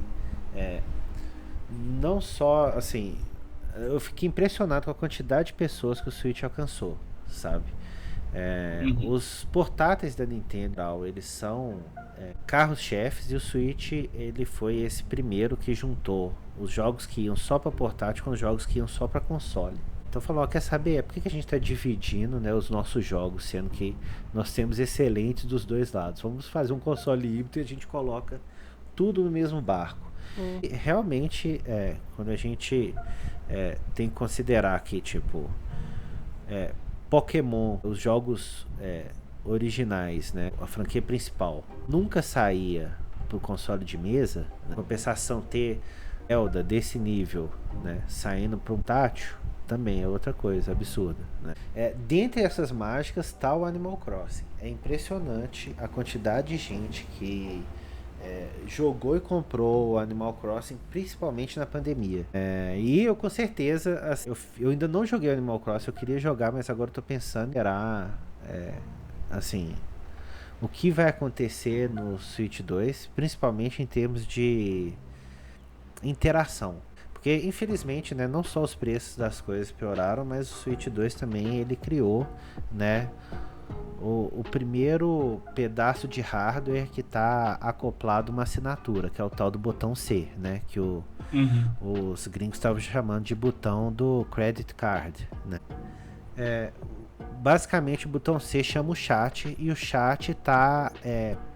não só, assim, eu fiquei impressionado com a quantidade de pessoas que o Switch alcançou, sabe? Os portáteis da Nintendo, eles são carros-chefes, e o Switch, ele foi esse primeiro que juntou os jogos que iam só para portátil com os jogos que iam só para console. Então falou, quer saber, por que a gente está dividindo, né, os nossos jogos, sendo que nós temos excelentes dos dois lados? Vamos fazer um console híbrido e a gente coloca tudo no mesmo barco. E realmente, quando a gente tem que considerar que, tipo, Pokémon, os jogos originais, né, a franquia principal, nunca saía pro console de mesa, né? Compensação, ter Zelda desse nível, né, saindo pro tátil, também é outra coisa absurda, né? Dentre essas mágicas tá o Animal Crossing. É impressionante a quantidade de gente que jogou e comprou o Animal Crossing, principalmente na pandemia. E eu, com certeza, assim, eu ainda não joguei o Animal Crossing, eu queria jogar, mas agora eu tô pensando em assim, o que vai acontecer no Switch 2, principalmente em termos de interação. Porque, infelizmente, né, não só os preços das coisas pioraram, mas o Switch 2 também, ele criou, né, o primeiro pedaço de hardware que está acoplado uma assinatura, que é o tal do botão C, né, que os gringos estavam chamando de botão do credit card, né. Basicamente o botão C chama o chat, e o chat está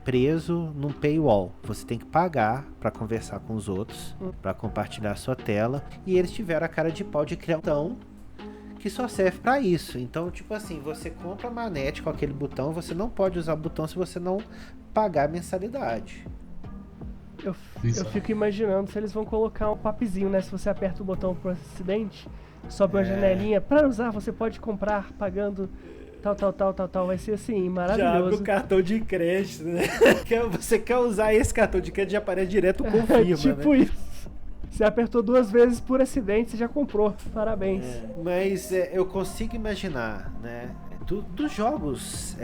preso num paywall. Você tem que pagar para conversar com os outros, para compartilhar a sua tela, e eles tiveram a cara de pau de criar um botão que só serve para isso. Então, tipo assim, você compra a manete com aquele botão, você não pode usar o botão se você não pagar a mensalidade. Eu fico imaginando se eles vão colocar um papezinho, né? Se você aperta o botão por acidente, sobe uma janelinha. Para usar, você pode comprar pagando tal. Vai ser assim, maravilhoso. Já abre o cartão de crédito, né? Você quer usar esse cartão de crédito, já aparece direto confirma, tipo, né? Isso. Você apertou 2 vezes por acidente, você já comprou. Parabéns. Mas eu consigo imaginar, né? Dos jogos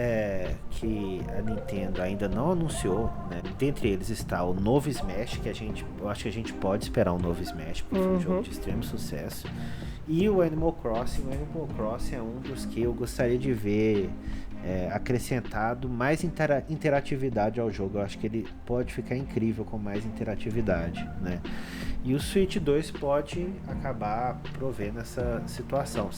que a Nintendo ainda não anunciou, né? Dentre eles está o novo Smash, que eu acho que a gente pode esperar um novo Smash, porque foi um jogo de extremo sucesso. E o Animal Crossing. O Animal Crossing é um dos que eu gostaria de ver acrescentado mais interatividade ao jogo. Eu acho que ele pode ficar incrível com mais interatividade, né? E o Switch 2 pode acabar provendo essa situação.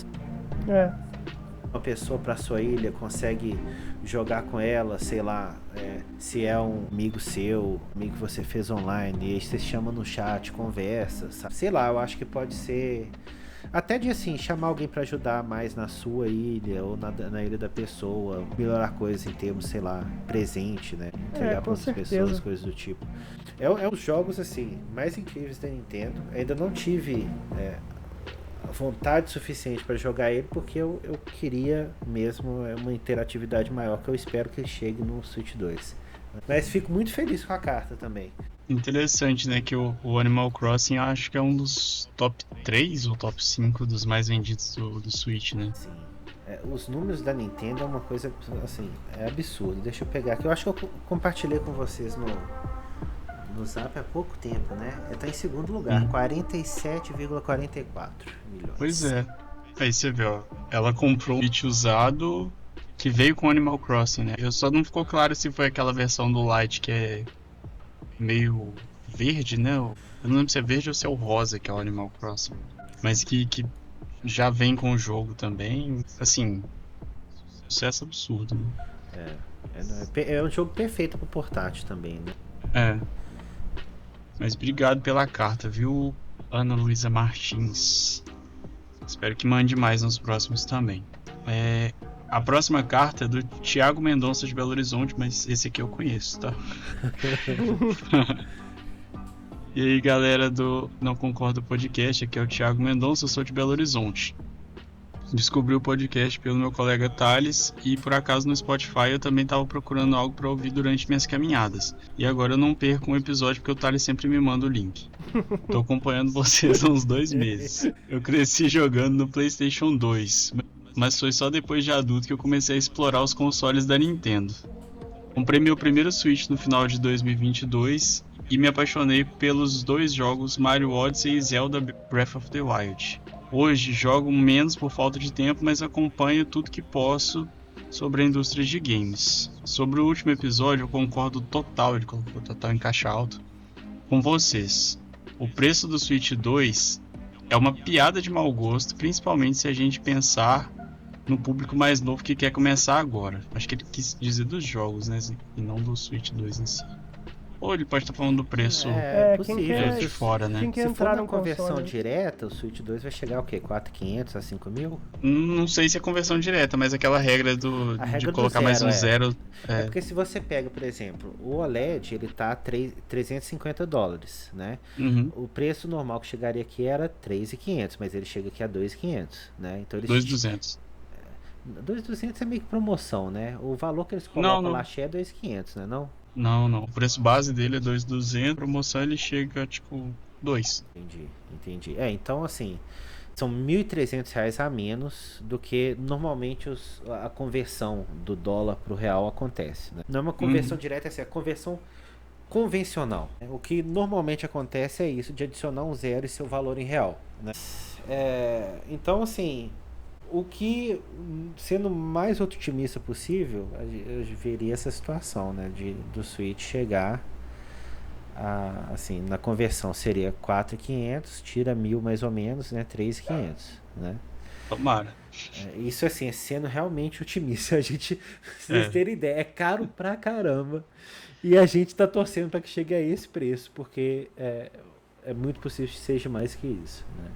uma pessoa para sua ilha, consegue jogar com ela, sei lá, se é um amigo seu, amigo que você fez online, e aí você chama no chat, conversa, sabe? Sei lá, eu acho que pode ser até de assim, chamar alguém para ajudar mais na sua ilha ou na ilha da pessoa, melhorar coisas em termos, sei lá, presente, né? Entregar para outras pessoas, coisas do tipo. É um dos jogos assim mais incríveis da Nintendo. Ainda não tive vontade suficiente para jogar ele, porque eu queria mesmo uma interatividade maior, que eu espero que ele chegue no Switch 2. Mas fico muito feliz com a carta também. Interessante, né, que o Animal Crossing eu acho que é um dos top 3 ou top 5 dos mais vendidos do Switch, né? Sim. Os números da Nintendo é uma coisa, assim, é absurdo. Deixa eu pegar aqui. Eu acho que eu compartilhei com vocês no Zap há pouco tempo, né? Tá em segundo lugar, 47,44 milhões. Pois é. Aí você vê, ó. Ela comprou um Switch usado que veio com Animal Crossing, né? Eu só não ficou claro se foi aquela versão do Lite que é meio verde, né? Eu não lembro se é verde ou se é o rosa, que é o Animal Crossing. Mas que já vem com o jogo também. Assim, sucesso absurdo, né? É um jogo perfeito pro portátil também, né? É. Mas obrigado pela carta, viu, Ana Luísa Martins? Espero que mande mais nos próximos também. A próxima carta é do Thiago Mendonça de Belo Horizonte, mas esse aqui eu conheço, tá? E aí, galera do Não Concordo Podcast, aqui é o Thiago Mendonça, eu sou de Belo Horizonte. Descobri o podcast pelo meu colega Thales e por acaso no Spotify eu também estava procurando algo para ouvir durante minhas caminhadas. E agora eu não perco um episódio porque o Thales sempre me manda o link. Tô acompanhando vocês há uns 2 meses. Eu cresci jogando no PlayStation 2, mas foi só depois de adulto que eu comecei a explorar os consoles da Nintendo. Comprei meu primeiro Switch no final de 2022 e me apaixonei pelos 2 jogos Mario Odyssey e Zelda Breath of the Wild. Hoje jogo menos por falta de tempo, mas acompanho tudo que posso sobre a indústria de games. Sobre o último episódio, eu concordo total, ele colocou total em caixa alta, com vocês. O preço do Switch 2 é uma piada de mau gosto, principalmente se a gente pensar no público mais novo que quer começar agora. Acho que ele quis dizer dos jogos, né, e não do Switch 2 em si. Ou ele pode estar falando do preço possível de fora, né? Quem quer Se entrar for no na conversão console, direta, o Switch 2 vai chegar o quê? 4.500 a 5.000? Não sei se é conversão direta, mas aquela regra de colocar mais um zero. É porque se você pega, por exemplo, o OLED, ele tá $350, né? Uhum. O preço normal que chegaria aqui era 3.500, mas ele chega aqui a 2.500, né? Então 2.200. 2.200 é meio que promoção, né? O valor que eles colocam lá é 2.500, né? Não? Não. O preço base dele é 2.200, promoção ele chega tipo 2. Entendi. Então assim, são R$1.300 a menos do que normalmente a conversão do dólar pro real acontece, né? Não é uma conversão direta, é a conversão convencional. O que normalmente acontece é isso, de adicionar um zero e seu valor em real, né? Então assim, o que, sendo o mais otimista possível, eu veria essa situação, né, do Switch chegar assim, na conversão seria 4.500, tira 1.000 mais ou menos, né, 3.500, né? Tomara. Isso assim, sendo realmente otimista, a gente, vocês terem ideia, é caro pra caramba, e a gente tá torcendo para que chegue a esse preço, porque é muito possível que seja mais que isso, né?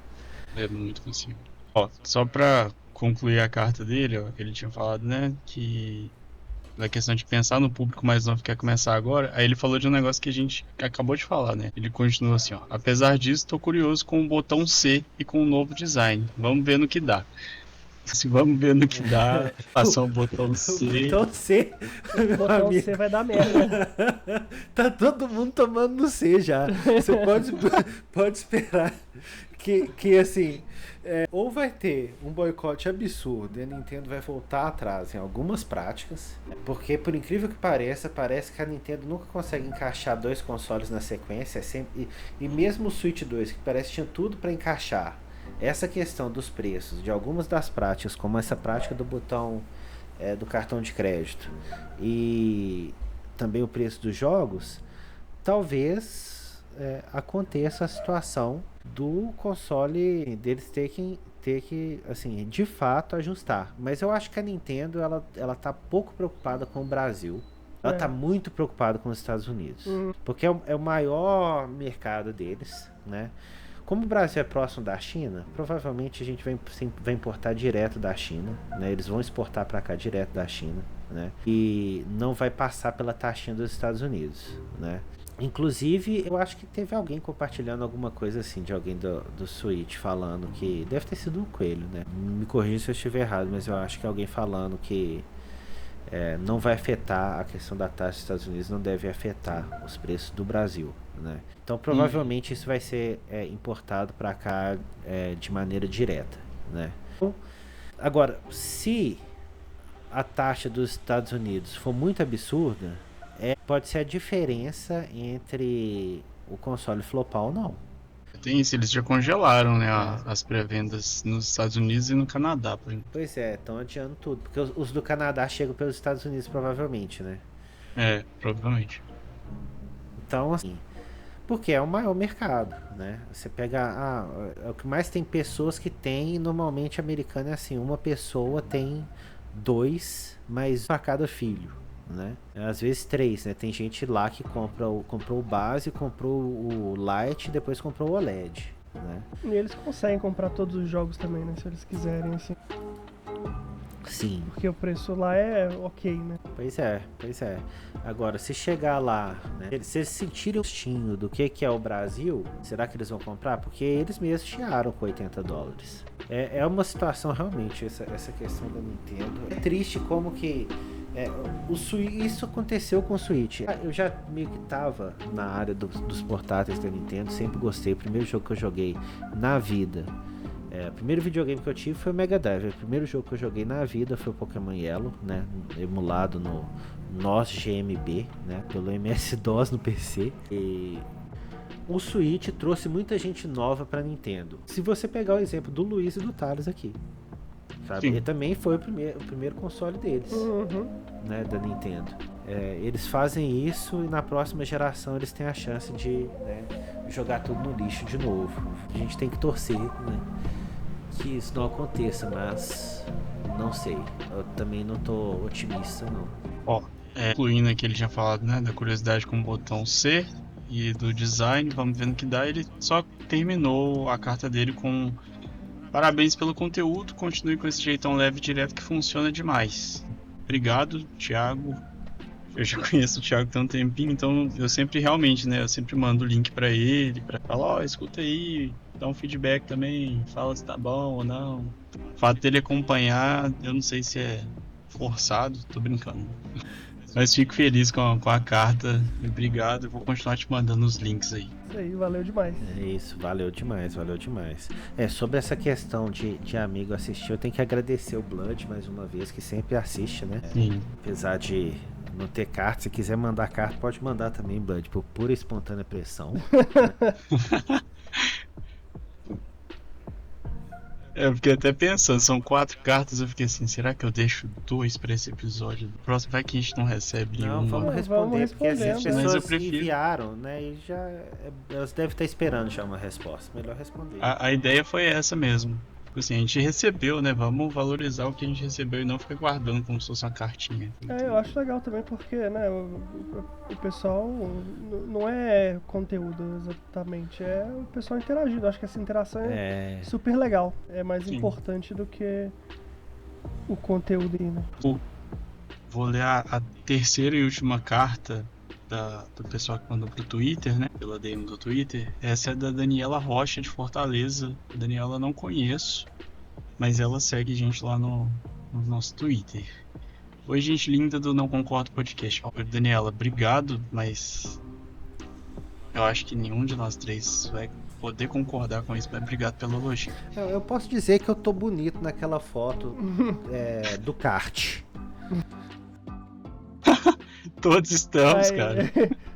É muito possível. Ó, só pra concluir a carta dele, ó, que ele tinha falado, né, que da questão de pensar no público mais novo que quer começar agora, aí ele falou de um negócio que a gente acabou de falar, né? Ele continua assim, ó: apesar disso, tô curioso com o botão C e com o novo design. Vamos ver no que dá. Se vamos ver no que dá, passar o botão C. O botão C. o botão C vai dar merda. Tá todo mundo tomando no C já. Você pode esperar que assim, ou vai ter um boicote absurdo e a Nintendo vai voltar atrás em algumas práticas, porque por incrível que pareça, parece que a Nintendo nunca consegue encaixar 2 consoles na sequência, e mesmo o Switch 2, que parece que tinha tudo para encaixar, essa questão dos preços de algumas das práticas, como essa prática do botão do cartão de crédito e também o preço dos jogos, talvez aconteça a situação do console deles ter que, assim, de fato ajustar. Mas eu acho que a Nintendo, ela tá pouco preocupada com o Brasil. Ela tá muito preocupada com os Estados Unidos. Porque é o maior mercado deles, né? Como o Brasil é próximo da China, provavelmente a gente vai importar direto da China, né? Eles vão exportar para cá direto da China, né? E não vai passar pela taxinha dos Estados Unidos, né? Inclusive, eu acho que teve alguém compartilhando alguma coisa assim, de alguém do Switch falando que... Deve ter sido um Coelho, né? Me corrija se eu estiver errado, mas eu acho que alguém falando que não vai afetar a questão da taxa dos Estados Unidos, não deve afetar os preços do Brasil, né? Então provavelmente isso vai ser importado para cá de maneira direta, né? Agora, se a taxa dos Estados Unidos for muito absurda, pode ser a diferença entre o console flopar ou não. Tem isso, eles já congelaram, né, as pré-vendas nos Estados Unidos e no Canadá. Pois é, estão adiando tudo, porque os do Canadá chegam pelos Estados Unidos provavelmente, né? Provavelmente. Então, assim, porque é o maior mercado, né? Você pega, é o que mais tem pessoas que tem, normalmente americano é assim, uma pessoa tem 2, mas para cada filho, né? Às vezes 3, né? Tem gente lá que comprou o base, comprou o Lite e depois comprou o OLED, né? E eles conseguem comprar todos os jogos também, né? Se eles quiserem, assim. Sim. Porque o preço lá é ok, né? Pois é. Agora, se chegar lá, né, se eles sentirem o gostinho do que é o Brasil, será que eles vão comprar? Porque eles mesmos chiaram com $80. É uma situação realmente, essa questão da Nintendo. É triste como que isso aconteceu com o Switch. Eu já meio que tava na área dos portáteis da Nintendo, sempre gostei. O primeiro jogo que eu joguei na vida, o primeiro videogame que eu tive foi o Mega Drive. O primeiro jogo que eu joguei na vida foi o Pokémon Yellow, né? Emulado no NOS GMB, né? Pelo MS-DOS no PC. E o Switch trouxe muita gente nova pra Nintendo. Se você pegar o exemplo do Luiz e do Thales aqui, sabe? Ele também foi o primeiro console deles, né? Da Nintendo. Eles fazem isso e na próxima geração eles têm a chance de, né, jogar tudo no lixo de novo. A gente tem que torcer, né, que isso não aconteça, mas não sei. Eu também não tô otimista, não. Incluindo aqui, ele tinha falado, né, da curiosidade com o botão C e do design, vamos vendo que dá. Ele só terminou a carta dele com: parabéns pelo conteúdo, continue com esse jeitão leve e direto que funciona demais. Obrigado, Thiago. Eu já conheço o Thiago tem um tempinho, então eu sempre realmente, né, eu sempre mando o link pra ele, pra falar, escuta aí, dá um feedback também, fala se tá bom ou não. O fato dele acompanhar, eu não sei se é forçado, tô brincando. Mas fico feliz com a carta, obrigado, eu vou continuar te mandando os links aí. Isso aí, valeu demais. É isso, valeu demais. Sobre essa questão de amigo assistir, eu tenho que agradecer o Blood mais uma vez, que sempre assiste, né? Sim. Apesar de não ter carta, se quiser mandar carta, pode mandar também, Blood, por pura e espontânea pressão. Eu fiquei até pensando, são 4 cartas, eu fiquei assim, será que eu deixo 2 pra esse episódio? O próximo vai que a gente não recebe nenhuma. Não, vamos responder, porque as Mas pessoas eu prefiro. enviaram, né, e elas devem estar esperando já uma resposta. Melhor responder. A ideia foi essa mesmo. Tipo assim, a gente recebeu, né? Vamos valorizar o que a gente recebeu e não ficar guardando como se fosse uma cartinha. Eu acho legal também porque, né, o pessoal não é conteúdo exatamente, é o pessoal interagindo. Acho que essa interação é super legal. É mais importante do que o conteúdo aí, né? Vou ler a terceira e última carta do pessoal que mandou pro Twitter, né? Pela DM do Twitter. Essa é da Daniela Rocha, de Fortaleza. A Daniela eu não conheço, mas ela segue a gente lá no nosso Twitter. Oi, gente linda do Não Concordo Podcast. Daniela, obrigado, mas eu acho que nenhum de nós três vai poder concordar com isso, mas obrigado pelo elogio. Eu posso dizer que eu tô bonito naquela foto do kart. Todos estamos, cara.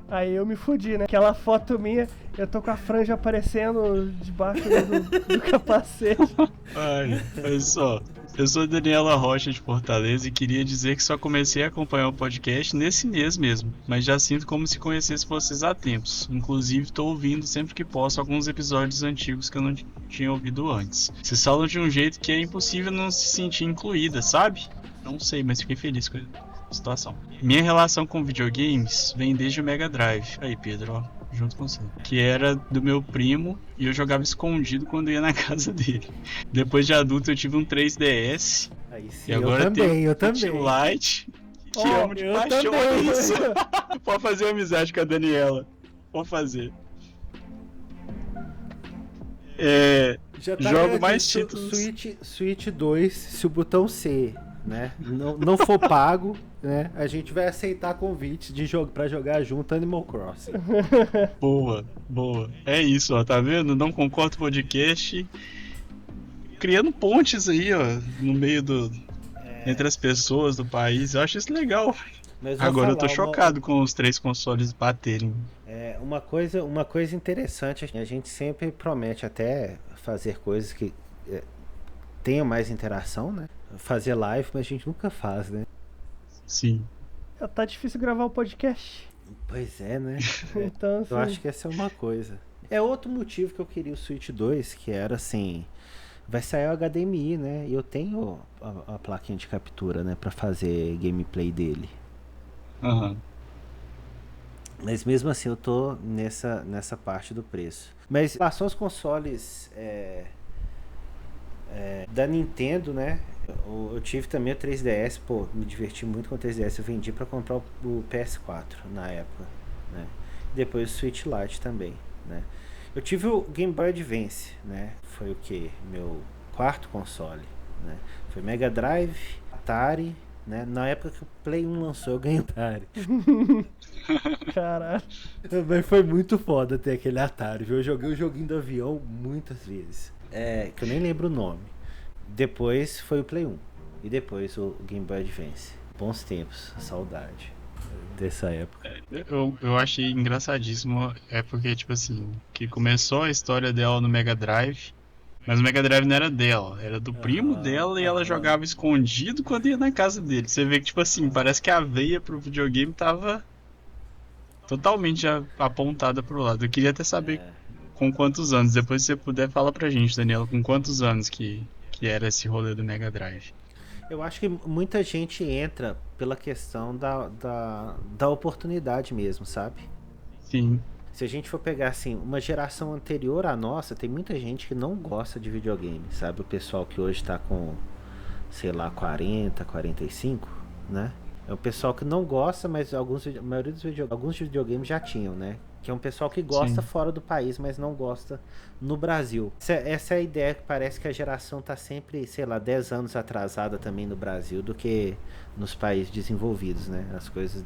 Aí eu me fudi, né? Aquela foto minha, eu tô com a franja aparecendo debaixo do capacete. Olha só, Eu sou Daniela Rocha de Fortaleza e queria dizer que só comecei a acompanhar o podcast nesse mês mesmo, mas já sinto como se conhecesse vocês há tempos. Inclusive, estou ouvindo sempre que posso alguns episódios antigos que eu não tinha ouvido antes. Vocês falam de um jeito que é impossível não se sentir incluída, sabe? Não sei, mas fiquei feliz com a situação. Minha relação com videogames vem desde o Mega Drive. Aí, Pedro, ó, junto com você. Que era do meu primo e eu jogava escondido quando ia na casa dele. Depois de adulto eu tive um 3DS. Aí sim, E agora eu também. o Lite, que amo de paixão. Olha isso. Pode fazer amizade com a Daniela. Pode fazer. Já tá Jogo mais títulos. Switch 2, se o botão C, né, não for pago, né, a gente vai aceitar convites pra jogar junto Animal Crossing. Boa. É isso, ó, tá vendo? Não concordo podcast. Criando pontes aí, ó, no meio entre as pessoas do país. Eu acho isso legal. Mas vou Agora eu tô falar chocado com os 3 consoles baterem. uma coisa interessante, a gente sempre promete até fazer coisas que tenham mais interação, né? Fazer live, mas a gente nunca faz, né? Sim. Tá difícil gravar o podcast. Pois é, né? Então, assim, Eu acho que essa é uma coisa. É outro motivo que eu queria o Switch 2, que era assim, vai sair o HDMI, né? E eu tenho a plaquinha de captura, né, pra fazer gameplay dele. Aham. Mas mesmo assim eu tô nessa parte do preço. Mas em relação aos consoles da Nintendo, né? Eu tive também o 3DS, pô, me diverti muito com o 3DS. Eu vendi pra comprar o PS4 na época, né? Depois o Switch Lite também, né? Eu tive o Game Boy Advance, né? Foi o que? Meu quarto console, né? Foi Mega Drive, Atari, né? Na época que o Play 1 lançou, eu ganhei o Atari. caralho. Mas foi muito foda ter aquele Atari, viu? Eu joguei o joguinho do avião muitas vezes. Que eu nem lembro o nome. Depois foi o Play 1. E depois o Game Boy Advance. Bons tempos, saudade dessa época. Eu achei engraçadíssimo. É porque, tipo assim, que começou a história dela no Mega Drive. Mas o Mega Drive não era dela, era do primo dela e ela jogava escondido quando ia na casa dele. Você vê que, tipo assim, parece que a veia pro videogame tava totalmente apontada pro lado. Eu queria até saber com quantos anos. Depois se você puder, fala pra gente, Daniela, com quantos anos que era esse rolê do Mega Drive. Eu acho que muita gente entra pela questão da oportunidade mesmo, sabe? Sim. Se a gente for pegar assim, uma geração anterior à nossa, tem muita gente que não gosta de videogame, sabe? O pessoal que hoje tá com, sei lá, 40, 45, né? É o pessoal que não gosta, mas a maioria dos alguns videogames já tinham, né? Que é um pessoal que gosta fora do país, mas não gosta no Brasil. Essa é a ideia, que parece que a geração tá sempre, sei lá, 10 anos atrasada também no Brasil do que nos países desenvolvidos, né? As coisas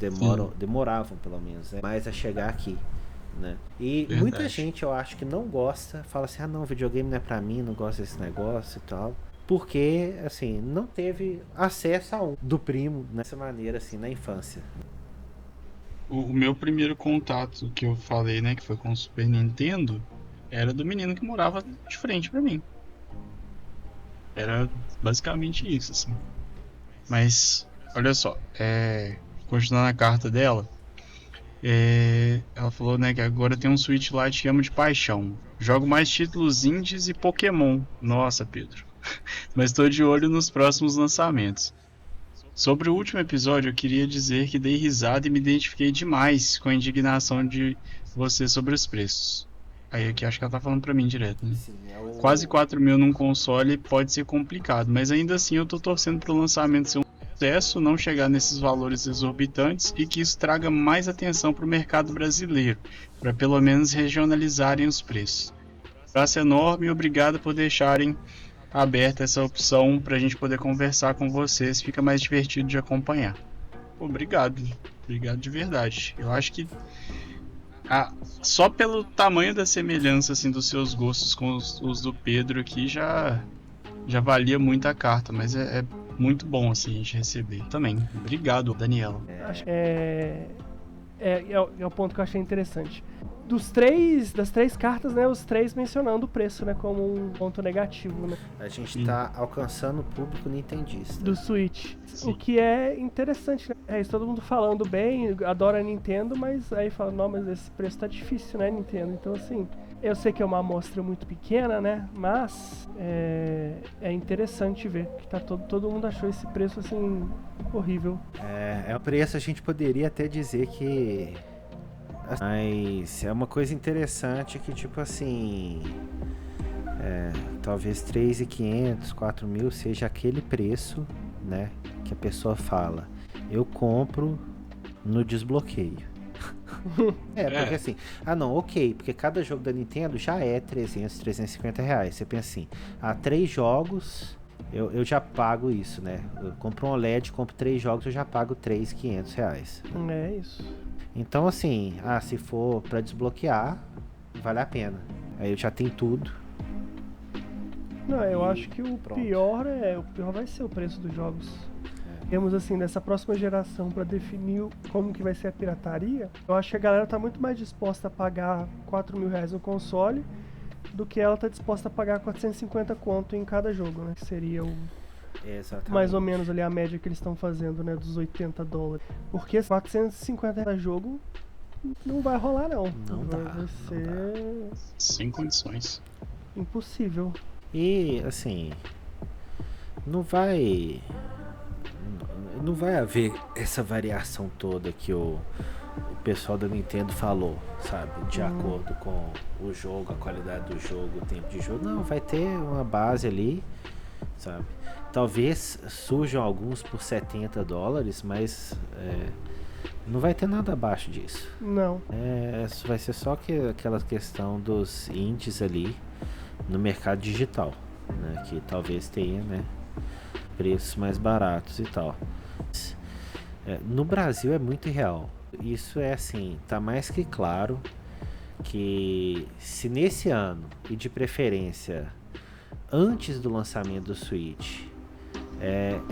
demoravam, pelo menos, né? Mais a chegar aqui, né? E muita gente, eu acho, que não gosta, fala assim, não, videogame não é pra mim, não gosto desse negócio e tal. Porque, assim, não teve acesso a do primo dessa maneira, assim, na infância. O meu primeiro contato que eu falei, né, que foi com o Super Nintendo, era do menino que morava de frente pra mim. Era basicamente isso, assim. Mas, olha só, continuando a carta dela, ela falou, né, que agora tem um Switch Lite que amo de paixão. Jogo mais títulos indies e Pokémon. Nossa, Pedro. Mas estou de olho nos próximos lançamentos. Sobre o último episódio, eu queria dizer que dei risada e me identifiquei demais com a indignação de você sobre os preços. Aí aqui acho que ela tá falando pra mim direto, né? Sim, Quase 4 mil num console pode ser complicado, mas ainda assim eu tô torcendo pro lançamento ser um sucesso, não chegar nesses valores exorbitantes e que isso traga mais atenção pro mercado brasileiro, para pelo menos regionalizarem os preços. Abraço enorme e obrigado por deixarem aberta essa opção pra gente poder conversar com vocês, fica mais divertido de acompanhar. Obrigado de verdade. Eu acho que só pelo tamanho da semelhança assim dos seus gostos com os do Pedro aqui já valia muito a carta, mas é muito bom assim a gente receber também. Obrigado, Daniela. É o ponto que eu achei interessante. das três cartas, né, os três mencionando o preço, né, como um ponto negativo, né, A gente tá alcançando o público nintendista. do Switch. Sim. O que é interessante, né? É isso, todo mundo falando bem, adora a Nintendo, mas aí fala, não, mas esse preço tá difícil, né, Nintendo? Então, assim, eu sei que é uma amostra muito pequena, né, mas é interessante ver que tá todo mundo achou esse preço, assim, horrível. É um preço, a gente poderia até dizer que... Mas é uma coisa interessante que, tipo assim... talvez 3.500, 4.000 seja aquele preço, né? Que a pessoa fala, eu compro no desbloqueio. Porque assim, não, ok, porque cada jogo da Nintendo já é 300, 350 reais. Você pensa assim, 3 jogos, eu já pago isso, né? Eu compro um OLED, compro 3 jogos, eu já pago 3.500 reais. É isso. Então assim, se for pra desbloquear, vale a pena. Aí eu já tenho tudo. Não, eu acho que o pronto. pior vai ser o preço dos jogos. Temos assim, nessa próxima geração, para definir como que vai ser a pirataria, eu acho que a galera tá muito mais disposta a pagar 4 mil reais no console do que ela tá disposta a pagar 450 conto em cada jogo, né? Que seria Exatamente. mais ou menos ali a média que eles estão fazendo, né? Dos 80 dólares. Porque 450 reais jogo não vai rolar, não. Vai ser Sem condições. impossível. E assim, não vai haver essa variação toda que o pessoal da Nintendo falou, sabe? De acordo com o jogo, a qualidade do jogo, o tempo de jogo. Não, vai ter uma base ali, sabe? Talvez surjam alguns por 70 dólares, mas não vai ter nada abaixo disso. Não. Vai ser só aquela questão dos indies ali no mercado digital, né? Que talvez tenha, né, preços mais baratos e tal. No Brasil é muito irreal. Isso é assim, tá mais que claro que se nesse ano, e de preferência antes do lançamento do Switch,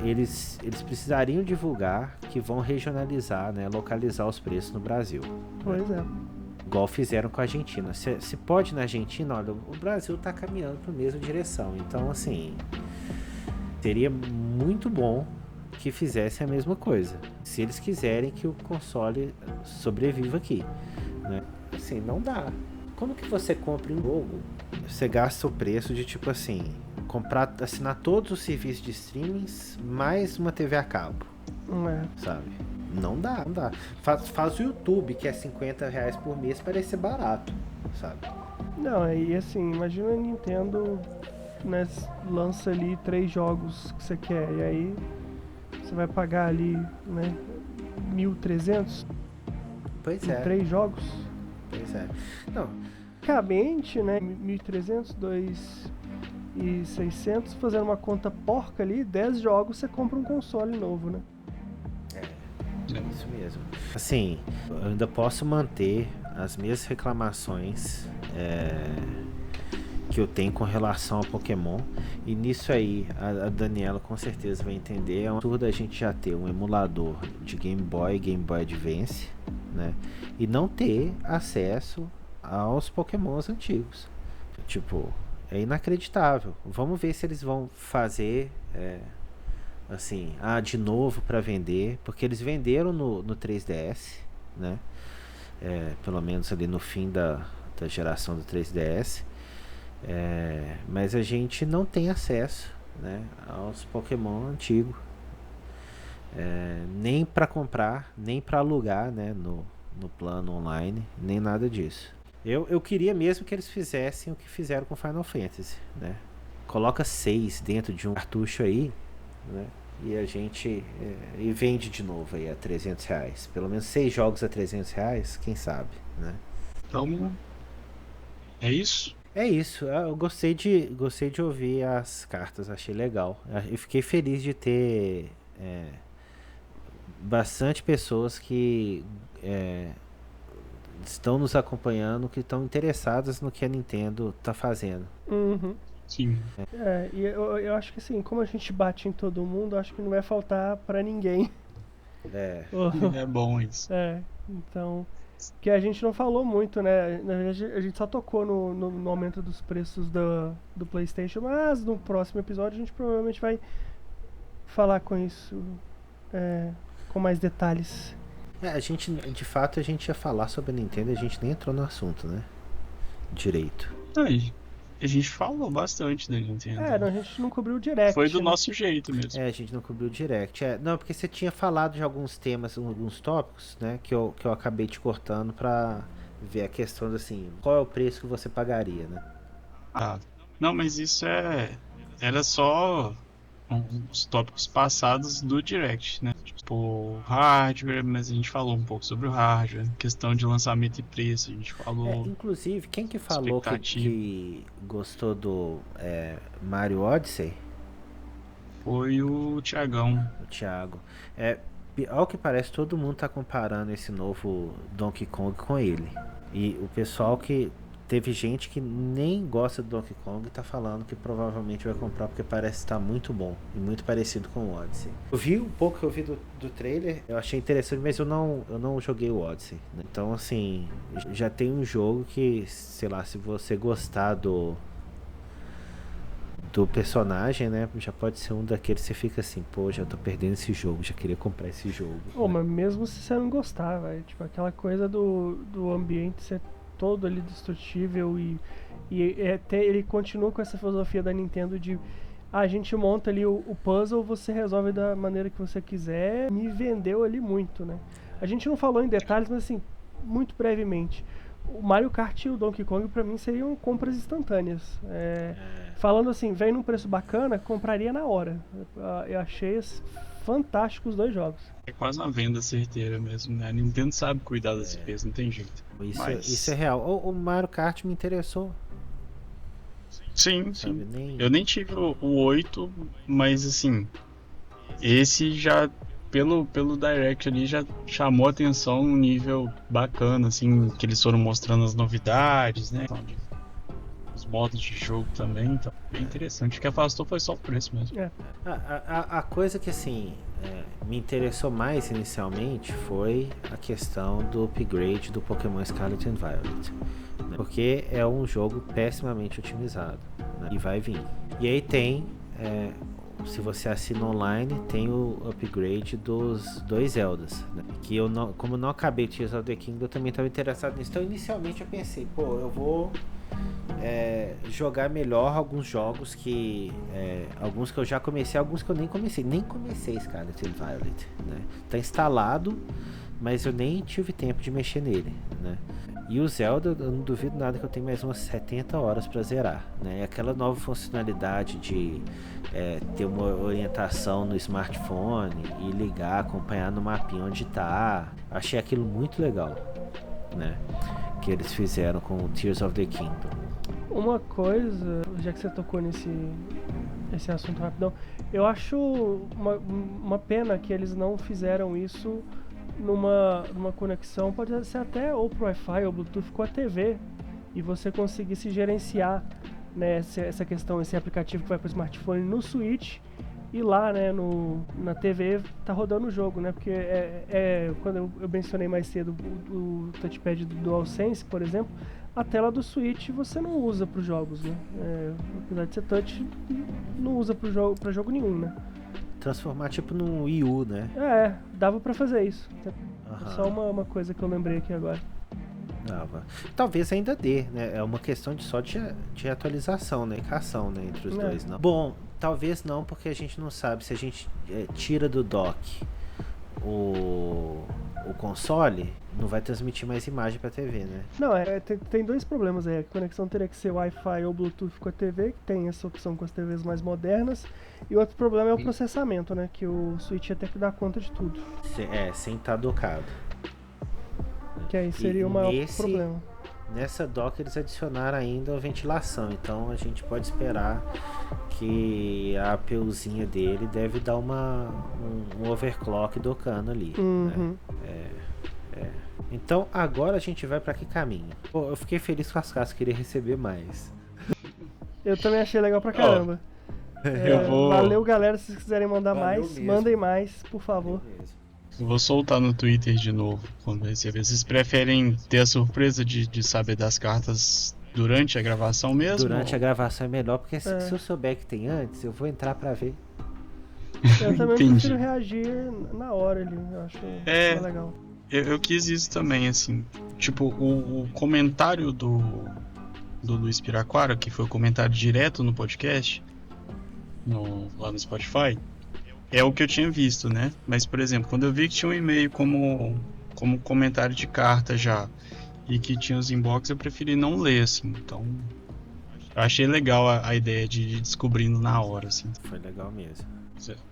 eles precisariam divulgar que vão regionalizar, né, localizar os preços no Brasil. Pois é. Igual fizeram com a Argentina. Se pode na Argentina, olha, o Brasil tá caminhando para a mesma direção. Então, assim, seria muito bom que fizessem a mesma coisa. Se eles quiserem que o console sobreviva aqui, né? Assim, não dá. Como que você compra um jogo? Você gasta o preço de, tipo assim, assinar todos os serviços de streamings mais uma TV a cabo. Sabe? Não dá. Faz o YouTube, que é 50 reais por mês, parecer barato, sabe? Não, e assim, imagina a Nintendo, né, lança ali 3 jogos que você quer, e aí você vai pagar ali, né, 1.300 Pois em 3 jogos. Pois é. Não, Basicamente, né, 1.300, 2.600, fazendo uma conta porca ali, 10 jogos você compra um console novo, né? isso mesmo. Assim, eu ainda posso manter as minhas reclamações que eu tenho com relação ao Pokémon. E nisso aí, a Daniela com certeza vai entender. É um absurdo a gente já ter um emulador de Game Boy Advance, né? E não ter acesso aos Pokémons antigos. Tipo, é inacreditável. Vamos ver se eles vão fazer assim, de novo para vender, porque eles venderam no 3DS, né? Pelo menos ali no fim da geração do 3DS. Mas a gente não tem acesso, né, aos Pokémon antigos, nem para comprar, nem para alugar, né, no plano online, nem nada disso. Eu queria mesmo que eles fizessem o que fizeram com Final Fantasy, né? Coloca 6 dentro de um cartucho aí, né? E a gente e vende de novo aí a 300 reais. Pelo menos 6 jogos a 300 reais, quem sabe, né? Então, é isso. É isso, eu gostei de ouvir as cartas, achei legal. Eu fiquei feliz de ter bastante pessoas que estão nos acompanhando, que estão interessadas no que a Nintendo tá fazendo. Uhum. Sim. E eu acho que assim, como a gente bate em todo mundo, acho que não vai faltar pra ninguém. É bom isso. Então, Que a gente não falou muito, né? A gente só tocou no aumento dos preços do PlayStation, mas no próximo episódio a gente provavelmente vai falar com isso com mais detalhes. A gente, de fato, a gente ia falar sobre a Nintendo e a gente nem entrou no assunto, né? Direito. Aí, a gente falou bastante da Nintendo. Não, a gente não cobriu o Direct. Foi do né? nosso jeito mesmo. A gente não cobriu o Direct. Não, porque você tinha falado de alguns temas, alguns tópicos, né? Que eu acabei te cortando pra ver a questão assim, qual é o preço que você pagaria, né? Não, mas isso era só os tópicos passados do Direct, né? Tipo, hardware, mas a gente falou um pouco sobre o hardware, questão de lançamento e preço, a gente falou. Inclusive, quem que falou que gostou do Mario Odyssey? Foi o Thiagão. O Thiago. Ao que parece, todo mundo tá comparando esse novo Donkey Kong com ele. E o pessoal que... Teve gente que nem gosta do Donkey Kong e tá falando que provavelmente vai comprar porque parece estar muito bom e muito parecido com o Odyssey. Eu vi um pouco que eu vi do trailer, eu achei interessante, mas eu não joguei o Odyssey, né? Então, assim, já tem um jogo que, sei lá, se você gostar do personagem, né, já pode ser um daqueles que você fica assim, pô, já tô perdendo esse jogo, já queria comprar esse jogo. Mas mesmo se você não gostar, velho, tipo, aquela coisa do ambiente ser todo ali destrutível e ele continua com essa filosofia da Nintendo de a gente monta ali o puzzle, você resolve da maneira que você quiser. Me vendeu ali muito, né? A gente não falou em detalhes, mas assim, muito brevemente. O Mario Kart e o Donkey Kong pra mim seriam compras instantâneas. Falando assim, vem num preço bacana, compraria na hora. Eu achei fantásticos os dois jogos. É quase uma venda certeira mesmo, né? A Nintendo sabe cuidar das empresas, não tem jeito. Isso é real. O Mario Kart me interessou. Sim. Eu nem tive o 8, mas assim, esse já, pelo Direct ali, já chamou atenção um nível bacana, assim, que eles foram mostrando as novidades, né? Os modos de jogo também, então bem interessante. O que afastou foi só o preço mesmo. A coisa que assim me interessou mais inicialmente foi a questão do upgrade do Pokémon Scarlet and Violet, né? Porque é um jogo pessimamente otimizado, né? E vai vir. E aí tem, se você assina online, tem o upgrade dos dois Zeldas, né? Que eu não, como não acabei Tears of the Kingdom, eu também estava interessado nisso. Então inicialmente eu pensei, eu vou jogar melhor alguns jogos que alguns que eu já comecei, alguns que eu nem comecei Scarlet and Violet, né? Tá instalado, mas eu nem tive tempo de mexer nele, né? E o Zelda, eu não duvido nada que eu tenho mais umas 70 horas para zerar, né? E aquela nova funcionalidade de ter uma orientação no smartphone e ligar, acompanhar no mapinha onde tá, achei aquilo muito legal, né? Que eles fizeram com o Tears of the Kingdom. Uma coisa, já que você tocou esse assunto rapidão, eu acho uma pena que eles não fizeram isso numa conexão, pode ser até ou pro Wi-Fi ou Bluetooth com a TV, e você conseguisse gerenciar, né, essa questão, esse aplicativo que vai pro smartphone no Switch, e lá, né, na TV tá rodando o jogo, né? Porque quando eu mencionei mais cedo o touchpad do DualSense, por exemplo, a tela do Switch você não usa para os jogos, né? Apesar de ser touch, não usa para jogo nenhum, né? Transformar tipo num Wii U, né? Dava para fazer isso. Uhum. Só uma coisa que eu lembrei aqui agora. Dava. Talvez ainda dê, né? É uma questão de atualização, né? Equação, né? Entre os dois, não. Bom, talvez não, porque a gente não sabe se a gente tira do dock o console, não vai transmitir mais imagem pra TV, né? Não, tem dois problemas aí. A conexão teria que ser Wi-Fi ou Bluetooth com a TV, que tem essa opção com as TVs mais modernas. E outro problema é o processamento, né? Que o Switch ia ter que dar conta de tudo. Sem estar docado. Que aí seria o maior problema. Nessa dock eles adicionaram ainda a ventilação, então a gente pode esperar que a APUzinha dele deve dar um overclock do cano ali. Uhum. Né? Então agora a gente vai pra que caminho? Pô, eu fiquei feliz com as casas, queria receber mais. Eu também achei legal pra caramba. Valeu, galera, se vocês quiserem mandar mais, mesmo. mandem mais, por favor. Eu vou soltar no Twitter de novo quando receber. Vocês preferem ter a surpresa de saber das cartas durante a gravação mesmo? Durante a ou- gravação é melhor, porque se É. eu souber que tem antes, eu vou entrar pra ver. Eu também Entendi. prefiro reagir na hora ali. Eu acho É. mais legal. Eu quis isso também, assim. Tipo, o comentário do Luiz Piraquara, que foi o comentário direto no podcast, lá no Spotify, é o que eu tinha visto, né? Mas, por exemplo, quando eu vi que tinha um e-mail como comentário de carta já, e que tinha os inbox, eu preferi não ler, assim. Então, eu achei legal a ideia de ir descobrindo na hora, assim. Foi legal mesmo.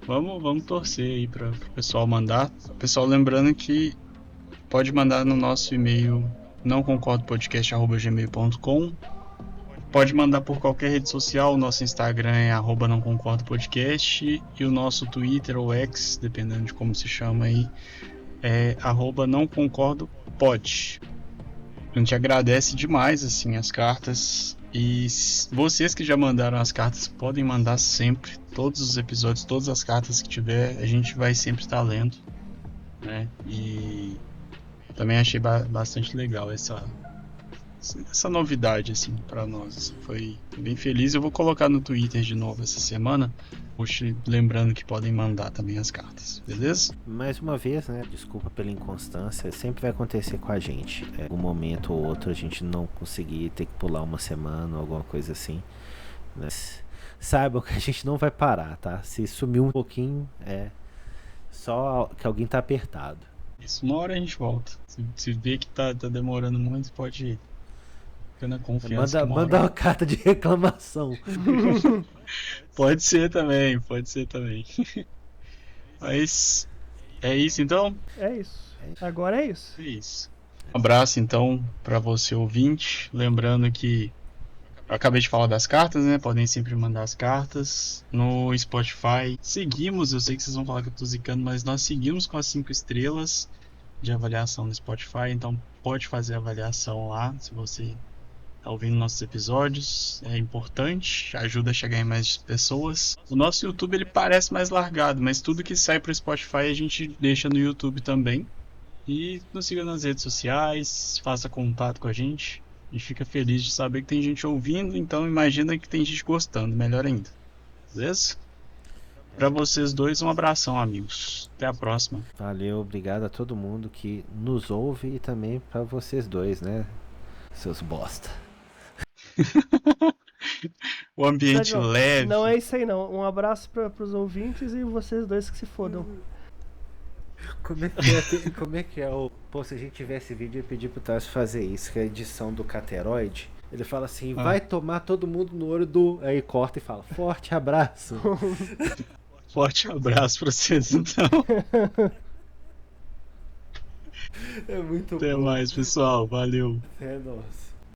Vamos torcer aí para o pessoal mandar. Pessoal, lembrando que pode mandar no nosso e-mail nãoconcordopodcast@gmail.com. Pode mandar por qualquer rede social. O nosso Instagram é @nãoconcordopodcast e o nosso Twitter ou X, dependendo de como se chama aí, é @nãoconcordopod. A gente agradece demais assim as cartas. E vocês que já mandaram as cartas podem mandar sempre, todos os episódios, todas as cartas que tiver, a gente vai sempre estar lendo, né? E também achei bastante legal essa novidade assim para nós. Assim, foi bem feliz. Eu vou colocar no Twitter de novo essa semana, lembrando que podem mandar também as cartas, beleza? Mais uma vez, né? Desculpa pela inconstância, sempre vai acontecer com a gente. Um momento ou outro a gente não conseguir, ter que pular uma semana ou alguma coisa assim. Mas saibam que a gente não vai parar, tá? Se sumir um pouquinho, é só que alguém tá apertado. Isso, uma hora a gente volta. Se vê que tá demorando muito, pode ir. Fica na confiança. Manda uma carta de reclamação. Pode ser também. Mas é isso então? É isso. Agora é isso. É isso. Um abraço então para você ouvinte. Lembrando que eu acabei de falar das cartas, né? Podem sempre mandar as cartas no Spotify. Seguimos, eu sei que vocês vão falar que eu tô zicando, mas nós seguimos com as 5 estrelas de avaliação no Spotify. Então pode fazer a avaliação lá se você tá ouvindo nossos episódios, é importante, ajuda a chegar em mais pessoas. O nosso YouTube ele parece mais largado, mas tudo que sai pro Spotify a gente deixa no YouTube também. E nos siga nas redes sociais, faça contato com a gente. A gente fica feliz de saber que tem gente ouvindo, então imagina que tem gente gostando, melhor ainda. Beleza? Pra vocês dois, um abração, amigos. Até a próxima. Valeu, obrigado a todo mundo que nos ouve e também pra vocês dois, né? Seus bosta. O ambiente Não, leve. não é isso aí não. Um abraço pros ouvintes e vocês dois que se fodam. Como é que é o... Pô, se a gente tivesse vídeo, eu ia pedir pro Tarso fazer isso, que é a edição do Cateroide. Ele fala assim, vai tomar todo mundo no olho do... Aí corta e fala, forte abraço. Forte abraço pra vocês, então. É muito Até bom. mais, pessoal. Valeu. É, nossa.